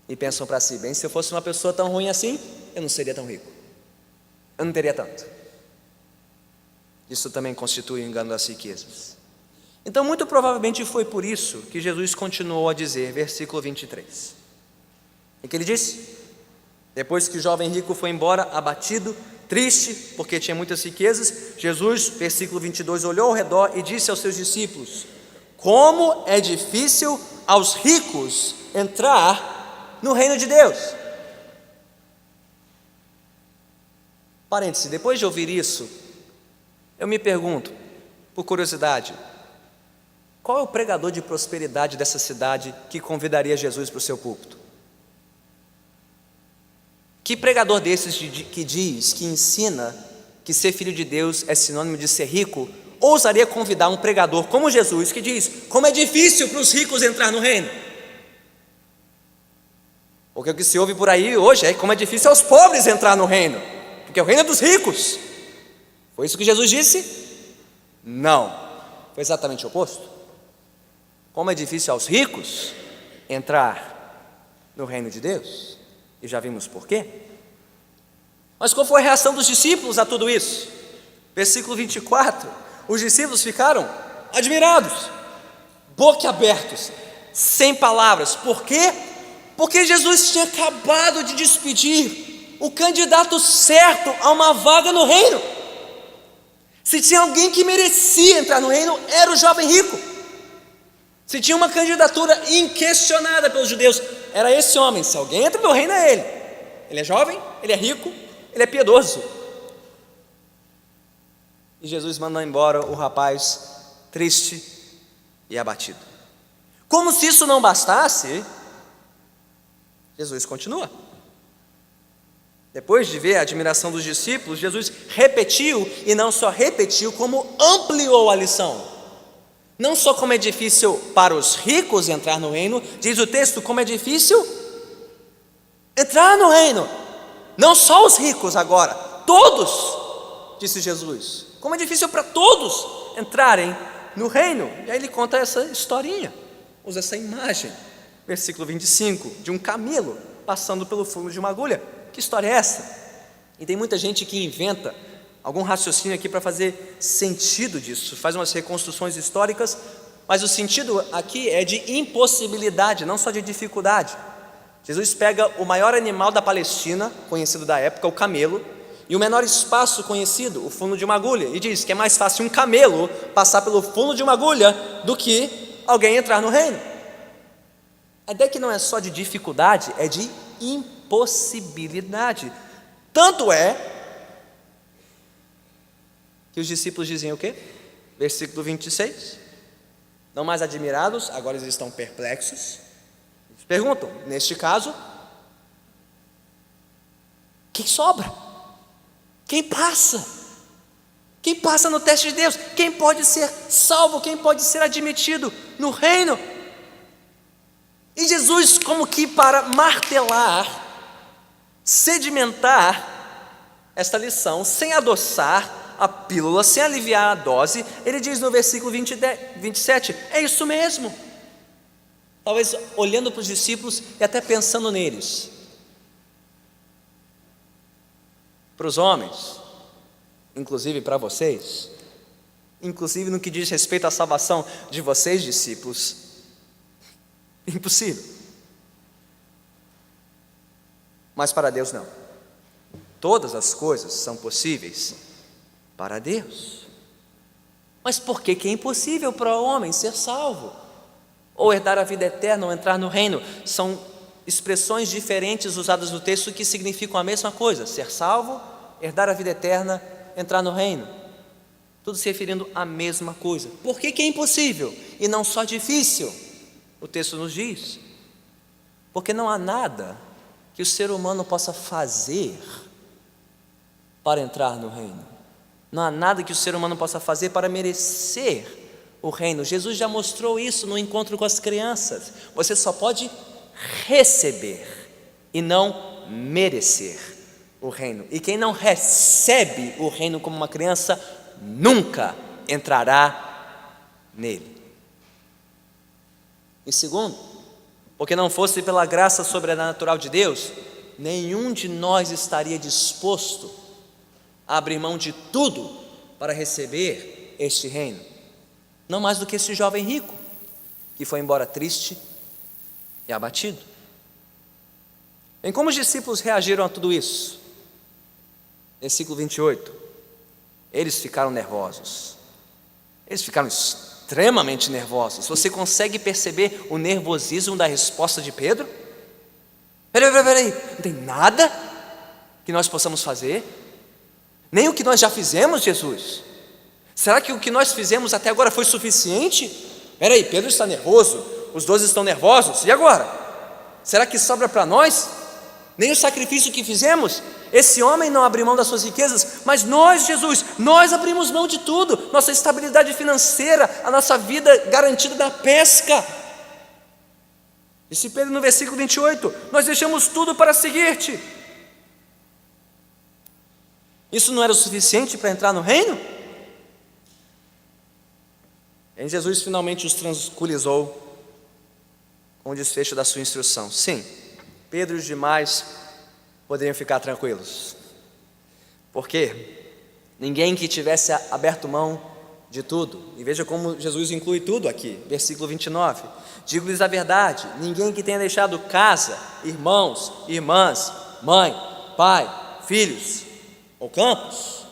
E pensam para si, bem, se eu fosse uma pessoa tão ruim assim, eu não seria tão rico. Eu não teria tanto. Isso também constitui o engano das riquezas. Então, muito provavelmente foi por isso que Jesus continuou a dizer, versículo 23. E que ele disse? Depois que o jovem rico foi embora, abatido, triste, porque tinha muitas riquezas, Jesus, versículo 22, olhou ao redor e disse aos seus discípulos: como é difícil aos ricos entrar no reino de Deus. Parêntese, depois de ouvir isso, eu me pergunto, por curiosidade, qual é o pregador de prosperidade dessa cidade que convidaria Jesus para o seu púlpito? Que pregador desses que diz, que ensina que ser filho de Deus é sinônimo de ser rico, ousaria convidar um pregador como Jesus, que diz, como é difícil para os ricos entrar no reino? Porque o que se ouve por aí hoje é como é difícil aos pobres entrar no reino, porque o reino é dos ricos. Foi isso que Jesus disse? Não, foi exatamente o oposto. Como é difícil aos ricos entrar no reino de Deus, e já vimos por quê. Mas qual foi a reação dos discípulos a tudo isso? Versículo 24, os discípulos ficaram admirados, boquiabertos, sem palavras. Por quê? Porque Jesus tinha acabado de despedir o candidato certo a uma vaga no reino. Se tinha alguém que merecia entrar no reino, era o jovem rico. Se tinha uma candidatura inquestionada pelos judeus, era esse homem. Se alguém entra no reino, é ele. Ele é jovem, ele é rico, ele é piedoso. E Jesus mandou embora o rapaz triste e abatido. Como se isso não bastasse, Jesus continua. Depois de ver a admiração dos discípulos, Jesus repetiu, e não só repetiu, como ampliou a lição. Não só como é difícil para os ricos entrar no reino, diz o texto, como é difícil entrar no reino. Não só os ricos agora, todos, disse Jesus. Como é difícil para todos entrarem no reino. E aí ele conta essa historinha, usa essa imagem. Versículo 25, de um camelo passando pelo fundo de uma agulha. Que história é essa? E tem muita gente que inventa algum raciocínio aqui para fazer sentido disso, faz umas reconstruções históricas, mas o sentido aqui é de impossibilidade, não só de dificuldade. Jesus pega o maior animal da Palestina, conhecido da época, o camelo, e o menor espaço conhecido, o fundo de uma agulha, e diz que é mais fácil um camelo passar pelo fundo de uma agulha do que alguém entrar no reino. A ideia que não é só de dificuldade, é de impossibilidade. Tanto é que os discípulos dizem o quê? Versículo 26. Não mais admirados, agora eles estão perplexos. Eles perguntam, neste caso, quem sobra? Quem passa? Quem passa no teste de Deus? Quem pode ser salvo? Quem pode ser admitido no reino? E Jesus, como que para martelar, sedimentar esta lição, sem adoçar a pílula, sem aliviar a dose, ele diz no versículo 27, é isso mesmo. Talvez olhando para os discípulos e até pensando neles. Para os homens, inclusive para vocês, inclusive no que diz respeito à salvação de vocês, discípulos, impossível. Mas para Deus não. Todas as coisas são possíveis para Deus. Mas por que é impossível para o homem ser salvo? Ou herdar a vida eterna, ou entrar no reino? São expressões diferentes usadas no texto que significam a mesma coisa: ser salvo, herdar a vida eterna, entrar no reino. Tudo se referindo à mesma coisa. Por que é impossível e não só difícil? O texto nos diz: porque não há nada que o ser humano possa fazer para entrar no reino. Não há nada que o ser humano possa fazer para merecer o reino. Jesus já mostrou isso no encontro com as crianças. Você só pode receber e não merecer o reino. E quem não recebe o reino como uma criança nunca entrará nele. E segundo, porque não fosse pela graça sobrenatural de Deus, nenhum de nós estaria disposto a abrir mão de tudo para receber este reino. Não mais do que esse jovem rico, que foi embora triste e abatido. Bem, como os discípulos reagiram a tudo isso? Versículo 28. Eles ficaram nervosos. Eles ficaram extremamente nervosos. Você consegue perceber o nervosismo da resposta de Pedro? Peraí, não tem nada que nós possamos fazer? Nem o que nós já fizemos, Jesus? Será que o que nós fizemos até agora foi suficiente? Peraí, Pedro está nervoso, os 12 estão nervosos, e agora? Será que sobra para nós? Nem o sacrifício que fizemos? Esse homem não abriu mão das suas riquezas, mas nós, Jesus, nós abrimos mão de tudo, nossa estabilidade financeira, a nossa vida garantida da pesca. Disse Pedro no versículo 28, nós deixamos tudo para seguir-te. Isso não era o suficiente para entrar no reino? E Jesus finalmente os tranquilizou com o desfecho da sua instrução. Sim, Pedro e os demais poderiam ficar tranquilos, porque ninguém que tivesse aberto mão de tudo, e veja como Jesus inclui tudo aqui, versículo 29, digo-lhes a verdade, ninguém que tenha deixado casa, irmãos, irmãs, mãe, pai, filhos ou campos,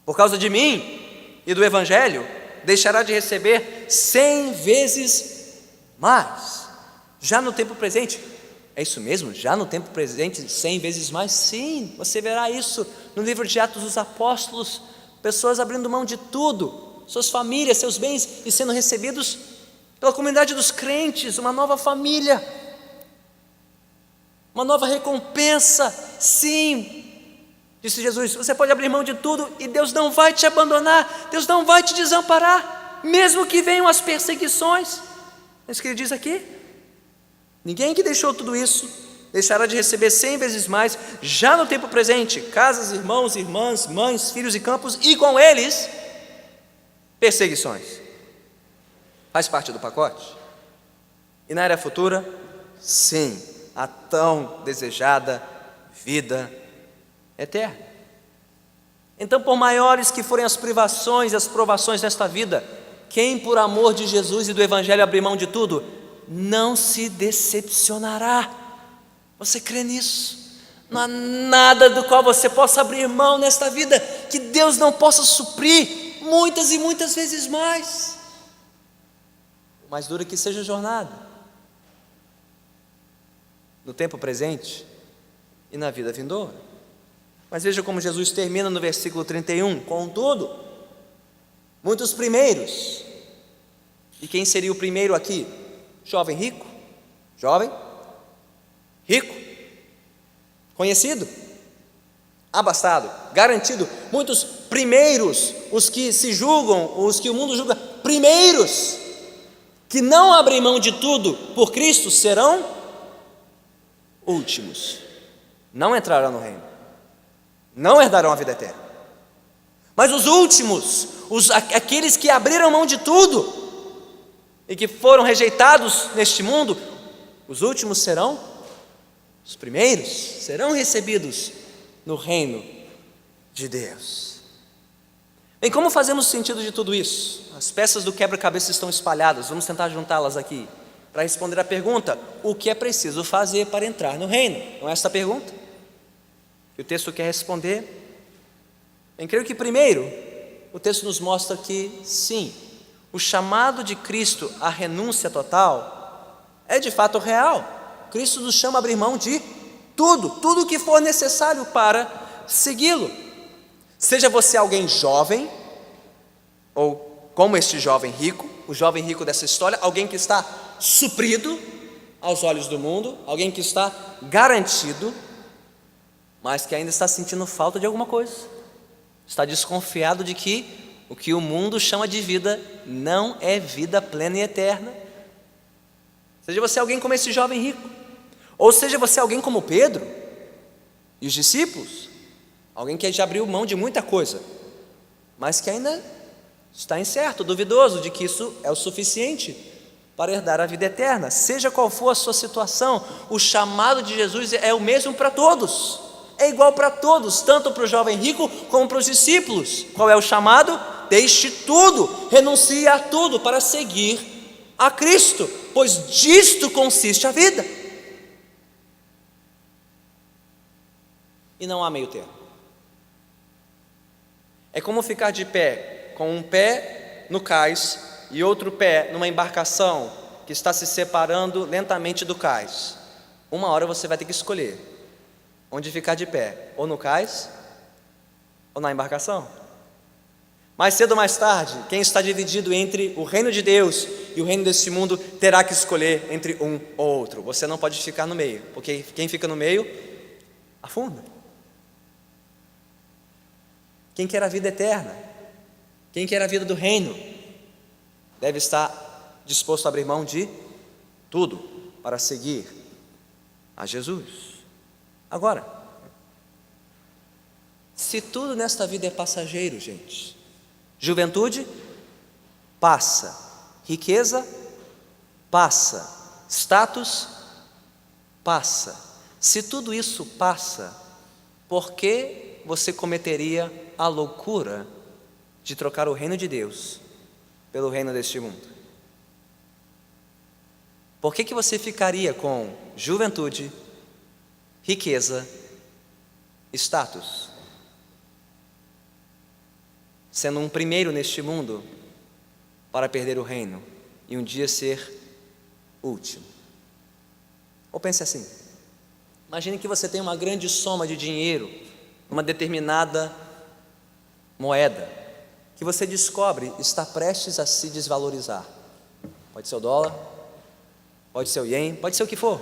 por causa de mim e do Evangelho, deixará de receber 100 vezes mais, já no tempo presente. É isso mesmo? Já no tempo presente, 100 vezes mais? Sim, você verá isso no livro de Atos dos Apóstolos, pessoas abrindo mão de tudo, suas famílias, seus bens, e sendo recebidos pela comunidade dos crentes, uma nova família, uma nova recompensa. Sim, disse Jesus, você pode abrir mão de tudo e Deus não vai te abandonar, Deus não vai te desamparar, mesmo que venham as perseguições. É isso que ele diz aqui. Ninguém que deixou tudo isso deixará de receber 100 vezes mais, já no tempo presente, casas, irmãos, irmãs, mães, filhos e campos, e com eles, perseguições. Faz parte do pacote? E na era futura, sim, a tão desejada vida eterna. Então, por maiores que forem as privações e as provações nesta vida, quem por amor de Jesus e do Evangelho abrir mão de tudo, não se decepcionará. Você crê nisso? Não há nada do qual você possa abrir mão nesta vida que Deus não possa suprir muitas e muitas vezes mais, por mais dura que seja a jornada, no tempo presente e na vida vindoura. Mas veja como Jesus termina no versículo 31, contudo, muitos primeiros. E quem seria o primeiro aqui? Jovem rico? Jovem? Rico? Conhecido? Abastado? Garantido? Muitos primeiros, os que se julgam, os que o mundo julga primeiros, que não abrem mão de tudo por Cristo, serão últimos. Não entrarão no reino, não herdarão a vida eterna. Mas os últimos, aqueles que abriram mão de tudo e que foram rejeitados neste mundo, os últimos serão os primeiros, serão recebidos no reino de Deus. Bem, como fazemos sentido de tudo isso? As peças do quebra-cabeça estão espalhadas, vamos tentar juntá-las aqui, para responder a pergunta: o que é preciso fazer para entrar no reino? Não é essa a pergunta que o texto quer responder? Bem, creio que primeiro, o texto nos mostra que sim, o chamado de Cristo à renúncia total é de fato real. Cristo nos chama a abrir mão de tudo o que for necessário para segui-lo. Seja você alguém jovem, ou como este jovem rico, o jovem rico dessa história, alguém que está suprido aos olhos do mundo, alguém que está garantido, mas que ainda está sentindo falta de alguma coisa, está desconfiado de que o que o mundo chama de vida não é vida plena e eterna. Seja você alguém como esse jovem rico, ou seja você alguém como Pedro e os discípulos, alguém que já abriu mão de muita coisa, mas que ainda está incerto, duvidoso de que isso é o suficiente para herdar a vida eterna. Seja qual for a sua situação, o chamado de Jesus é o mesmo para todos, é igual para todos, tanto para o jovem rico como para os discípulos. Qual é o chamado? Deixe tudo, renuncie a tudo para seguir a Cristo, pois disto consiste a vida. E não há meio termo. É como ficar de pé, com um pé no cais e outro pé numa embarcação que está se separando lentamente do cais. Uma hora você vai ter que escolher onde ficar de pé, ou no cais ou na embarcação. Mais cedo ou mais tarde, quem está dividido entre o reino de Deus e o reino deste mundo terá que escolher entre um ou outro. Você não pode ficar no meio, porque quem fica no meio afunda. Quem quer a vida eterna, quem quer a vida do reino, deve estar disposto a abrir mão de tudo para seguir a Jesus. Agora, se tudo nesta vida é passageiro, gente, juventude passa, riqueza passa, status passa. Se tudo isso passa, por que você cometeria a loucura de trocar o reino de Deus pelo reino deste mundo? Por que você ficaria com juventude, riqueza, status, sendo um primeiro neste mundo para perder o reino e um dia ser último? Ou pense assim: imagine que você tem uma grande soma de dinheiro, uma determinada moeda, que você descobre está prestes a se desvalorizar. Pode ser o dólar, pode ser o ien, pode ser o que for,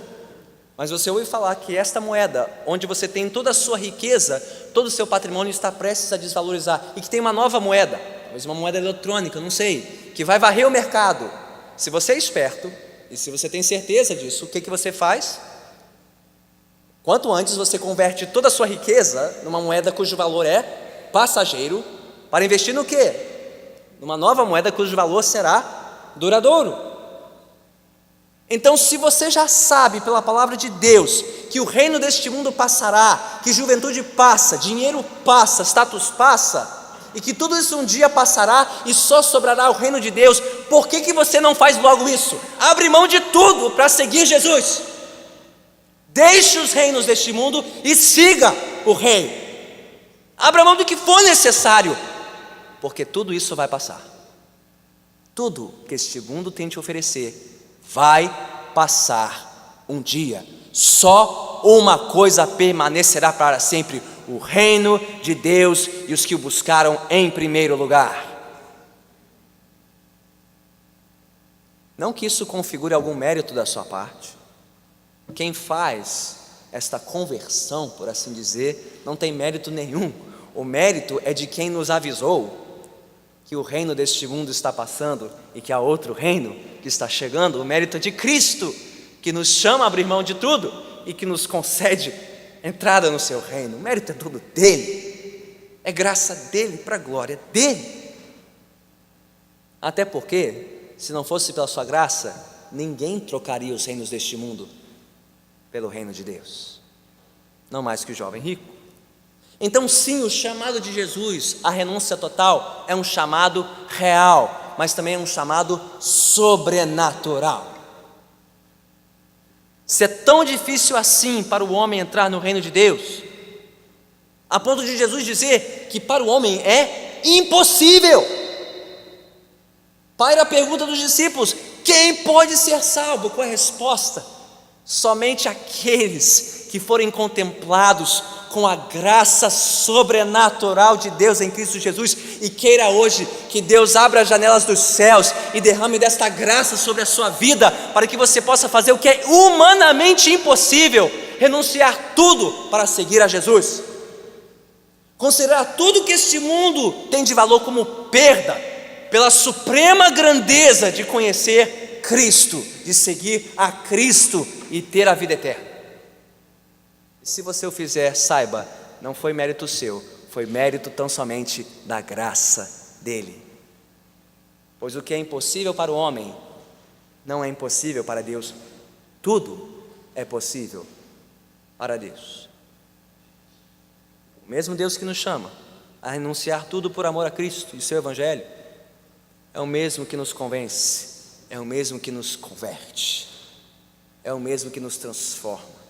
mas você ouve falar que esta moeda, onde você tem toda a sua riqueza, todo o seu patrimônio está prestes a desvalorizar, e que tem uma nova moeda, talvez uma moeda eletrônica, não sei, que vai varrer o mercado. Se você é esperto, e se você tem certeza disso, o que você faz? Quanto antes você converte toda a sua riqueza numa moeda cujo valor é passageiro, para investir no quê? Numa nova moeda cujo valor será duradouro. Então, se você já sabe pela palavra de Deus que o reino deste mundo passará, que juventude passa, dinheiro passa, status passa, e que tudo isso um dia passará e só sobrará o reino de Deus, por que você não faz logo isso? Abre mão de tudo para seguir Jesus. Deixe os reinos deste mundo e siga o rei. Abra mão do que for necessário, porque tudo isso vai passar. Tudo que este mundo tem te oferecer vai passar um dia. Só uma coisa permanecerá para sempre: o reino de Deus e os que o buscaram em primeiro lugar. Não que isso configure algum mérito da sua parte. Quem faz esta conversão, por assim dizer, não tem mérito nenhum. O mérito é de quem nos avisou que o reino deste mundo está passando e que há outro reino que está chegando. O mérito é de Cristo, que nos chama a abrir mão de tudo e que nos concede entrada no seu reino. O mérito é tudo dele, é graça dele, para a glória dele. Até porque, se não fosse pela sua graça, ninguém trocaria os reinos deste mundo pelo reino de Deus, não mais que o jovem rico. Então sim, o chamado de Jesus, a renúncia total, é um chamado real, mas também é um chamado sobrenatural. Se é tão difícil assim para o homem entrar no reino de Deus, a ponto de Jesus dizer que para o homem é impossível. Paira a pergunta dos discípulos: quem pode ser salvo? Qual é a resposta? Somente aqueles que forem contemplados com a graça sobrenatural de Deus em Cristo Jesus. E queira hoje que Deus abra as janelas dos céus e derrame desta graça sobre a sua vida, para que você possa fazer o que é humanamente impossível: renunciar tudo para seguir a Jesus, considerar tudo que este mundo tem de valor como perda, pela suprema grandeza de conhecer Cristo, de seguir a Cristo e ter a vida eterna. E se você o fizer, saiba, não foi mérito seu, foi mérito tão somente da graça dele. Pois o que é impossível para o homem não é impossível para Deus. Tudo é possível para Deus. O mesmo Deus que nos chama a renunciar tudo por amor a Cristo e seu Evangelho é o mesmo que nos convence, é o mesmo que nos converte, é o mesmo que nos transforma.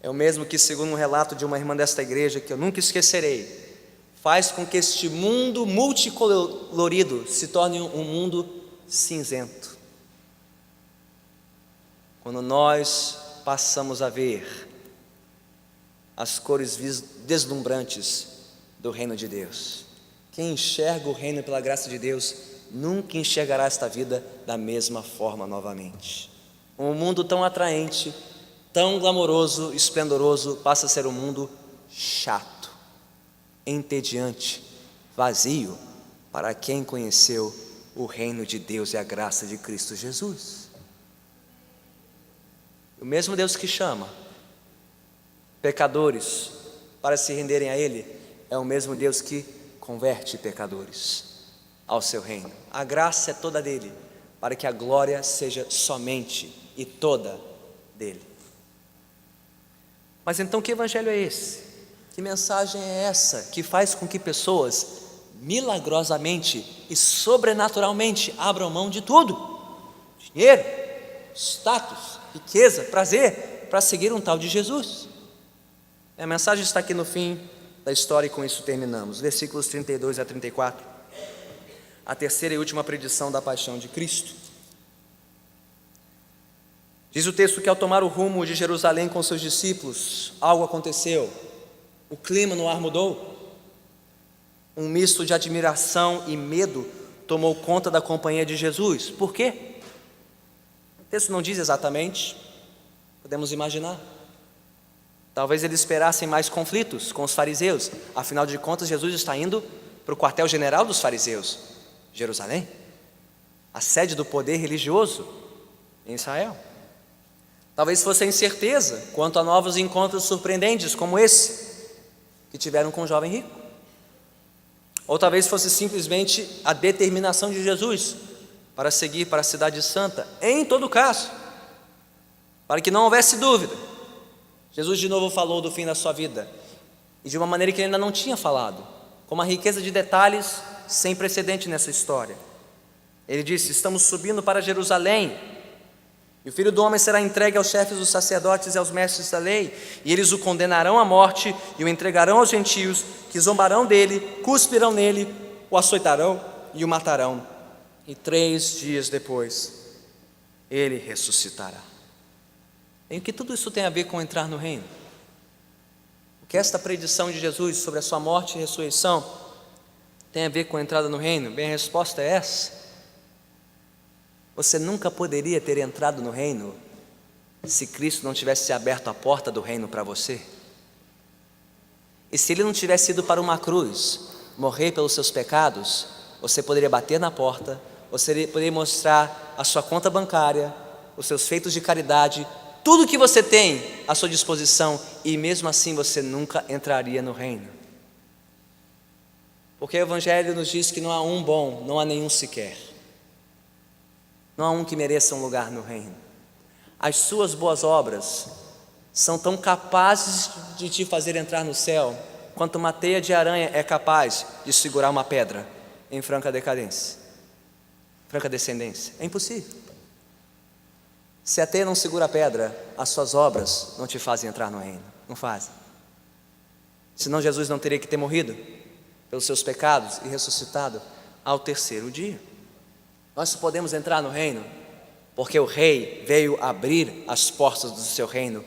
É o mesmo que, segundo um relato de uma irmã desta igreja, que eu nunca esquecerei, faz com que este mundo multicolorido se torne um mundo cinzento. Quando nós passamos a ver as cores deslumbrantes do reino de Deus. Quem enxerga o reino pela graça de Deus nunca enxergará esta vida da mesma forma novamente. Um mundo tão atraente, tão glamouroso, esplendoroso, passa a ser um mundo chato, entediante, vazio, para quem conheceu o reino de Deus e a graça de Cristo Jesus. O mesmo Deus que chama pecadores para se renderem a Ele, é o mesmo Deus que converte pecadores ao seu reino. A graça é toda dele, para que a glória seja somente e toda dele. Mas então que evangelho é esse? Que mensagem é essa que faz com que pessoas milagrosamente e sobrenaturalmente abram mão de tudo? Dinheiro, status, riqueza, prazer, para seguir um tal de Jesus. A mensagem está aqui no fim da história e com isso terminamos. Versículos 32 a 34. A terceira e última predição da paixão de Cristo. Diz o texto que ao tomar o rumo de Jerusalém com seus discípulos, algo aconteceu. O clima no ar mudou. Um misto de admiração e medo tomou conta da companhia de Jesus. Por quê? O texto não diz exatamente, podemos imaginar. Talvez eles esperassem mais conflitos com os fariseus. Afinal de contas, Jesus está indo para o quartel-general dos fariseus, Jerusalém, a sede do poder religioso em Israel. Talvez fosse a incerteza quanto a novos encontros surpreendentes como esse que tiveram com o jovem rico. Ou talvez fosse simplesmente a determinação de Jesus para seguir para a cidade santa. Em todo caso, para que não houvesse dúvida, Jesus de novo falou do fim da sua vida, e de uma maneira que ele ainda não tinha falado, com uma riqueza de detalhes sem precedente nessa história. Ele disse: estamos subindo para Jerusalém, e o Filho do Homem será entregue aos chefes dos sacerdotes e aos mestres da lei, e eles o condenarão à morte e o entregarão aos gentios, que zombarão dele, cuspirão nele, o açoitarão e o matarão, e 3 dias depois ele ressuscitará. E o que tudo isso tem a ver com entrar no reino? O que esta predição de Jesus sobre a sua morte e ressurreição tem a ver com a entrada no reino? Bem, a resposta é essa. Você nunca poderia ter entrado no reino se Cristo não tivesse aberto a porta do reino para você. E se Ele não tivesse ido para uma cruz, morrer pelos seus pecados, você poderia bater na porta, você poderia mostrar a sua conta bancária, os seus feitos de caridade, tudo que você tem à sua disposição, e mesmo assim você nunca entraria no reino. Porque o Evangelho nos diz que não há um bom, não há nenhum sequer. Não há um que mereça um lugar no reino. As suas boas obras são tão capazes de te fazer entrar no céu, quanto uma teia de aranha é capaz de segurar uma pedra em franca decadência, franca descendência. É impossível. Se a teia não segura a pedra, as suas obras não te fazem entrar no reino. Não fazem. Senão Jesus não teria que ter morrido pelos seus pecados e ressuscitado ao terceiro dia. Nós só podemos entrar no reino porque o Rei veio abrir as portas do seu reino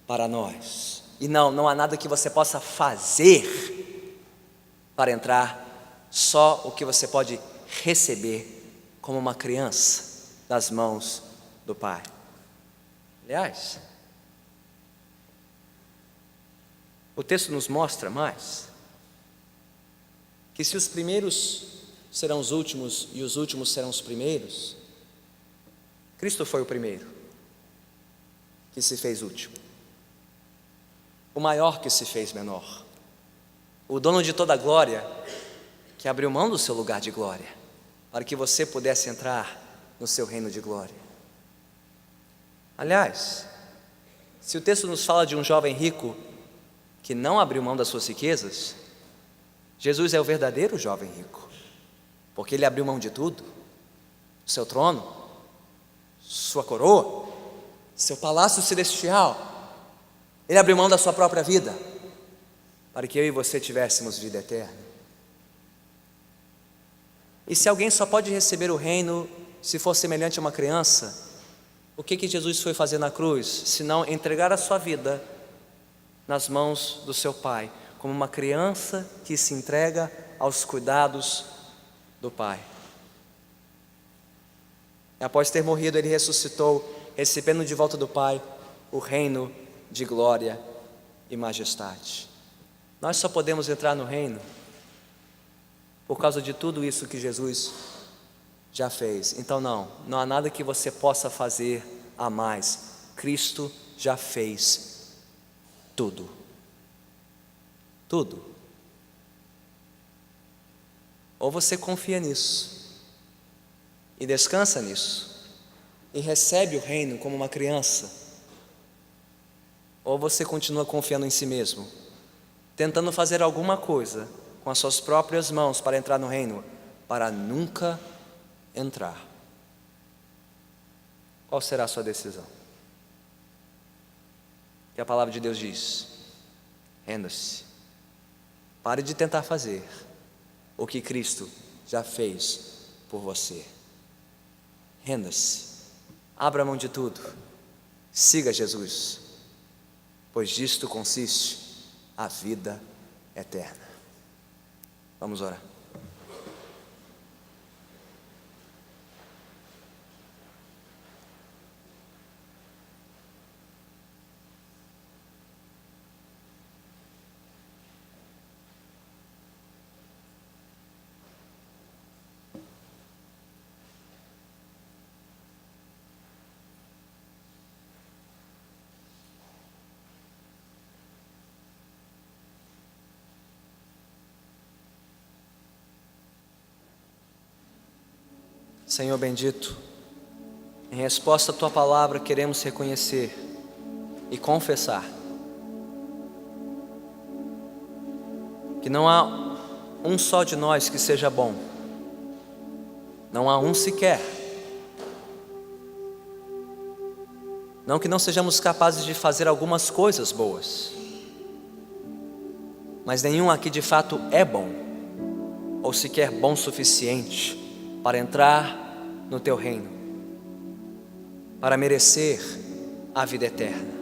para nós. E não há nada que você possa fazer para entrar, só o que você pode receber como uma criança das mãos do Pai. Aliás, o texto nos mostra mais que se os primeiros serão os últimos e os últimos serão os primeiros, Cristo foi o primeiro que se fez último, o maior que se fez menor, o dono de toda a glória que abriu mão do seu lugar de glória para que você pudesse entrar no seu reino de glória. Aliás, se o texto nos fala de um jovem rico que não abriu mão das suas riquezas, Jesus é o verdadeiro jovem rico, porque ele abriu mão de tudo: o seu trono, sua coroa, seu palácio celestial. Ele abriu mão da sua própria vida para que eu e você tivéssemos vida eterna. E se alguém só pode receber o reino se for semelhante a uma criança, o que Jesus foi fazer na cruz, senão entregar a sua vida nas mãos do seu Pai, como uma criança que se entrega aos cuidados do Pai. E após ter morrido, ele ressuscitou, recebendo de volta do Pai o reino de glória e majestade. Nós só podemos entrar no reino por causa de tudo isso que Jesus já fez. Então não há nada que você possa fazer a mais. Cristo já fez tudo. Tudo. Ou você confia nisso e descansa nisso e recebe o reino como uma criança, ou você continua confiando em si mesmo, tentando fazer alguma coisa com as suas próprias mãos para entrar no reino, para nunca entrar. Qual será a sua decisão? Que a palavra de Deus diz: renda-se. Pare de tentar fazer o que Cristo já fez por você. Renda-se. Abra mão de tudo. Siga Jesus, pois disto consiste a vida eterna. Vamos orar. Senhor bendito, em resposta à Tua palavra, queremos reconhecer e confessar que não há um só de nós que seja bom, não há um sequer, não que não sejamos capazes de fazer algumas coisas boas, mas nenhum aqui de fato é bom, ou sequer bom o suficiente para entrar no Teu reino, para merecer a vida eterna.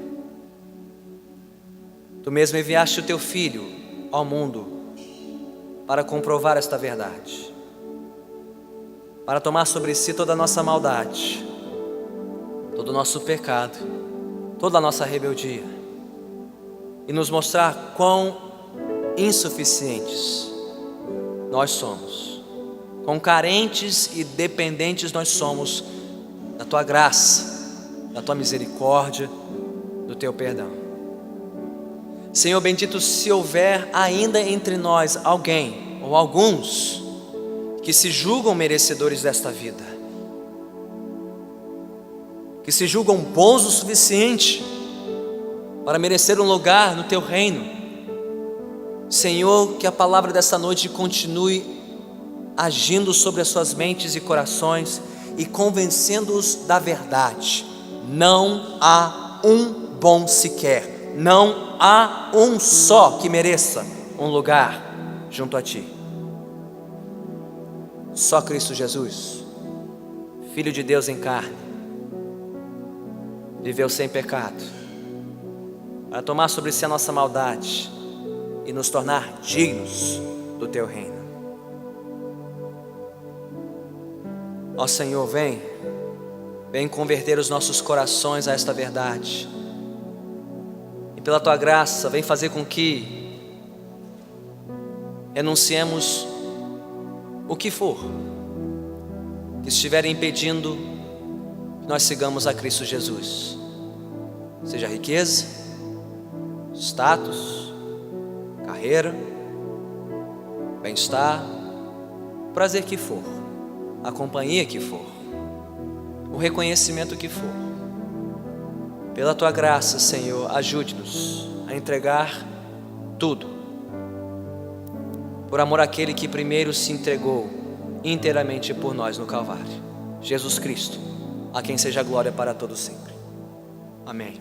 Tu mesmo enviaste o Teu Filho ao mundo para comprovar esta verdade, para tomar sobre si toda a nossa maldade, todo o nosso pecado, toda a nossa rebeldia, e nos mostrar quão insuficientes nós somos, quão carentes e dependentes nós somos da Tua graça, da Tua misericórdia, do Teu perdão. Senhor bendito, se houver ainda entre nós alguém ou alguns que se julgam merecedores desta vida, que se julgam bons o suficiente para merecer um lugar no Teu reino, Senhor, que a palavra dessa noite continue agindo sobre as suas mentes e corações e convencendo-os da verdade. Não há um bom sequer, não há um só que mereça um lugar junto a Ti. Só Cristo Jesus, Filho de Deus em carne, viveu sem pecado, para tomar sobre si a nossa maldade e nos tornar dignos do Teu reino. Ó Senhor, vem converter os nossos corações a esta verdade, e pela Tua graça, vem fazer com que renunciemos o que for que estiver impedindo que nós sigamos a Cristo Jesus, seja riqueza, status, carreira, bem-estar, prazer que for, a companhia que for, o reconhecimento que for. Pela Tua graça, Senhor, ajude-nos a entregar tudo, por amor àquele que primeiro se entregou inteiramente por nós no Calvário, Jesus Cristo, a quem seja glória para todo sempre. Amém.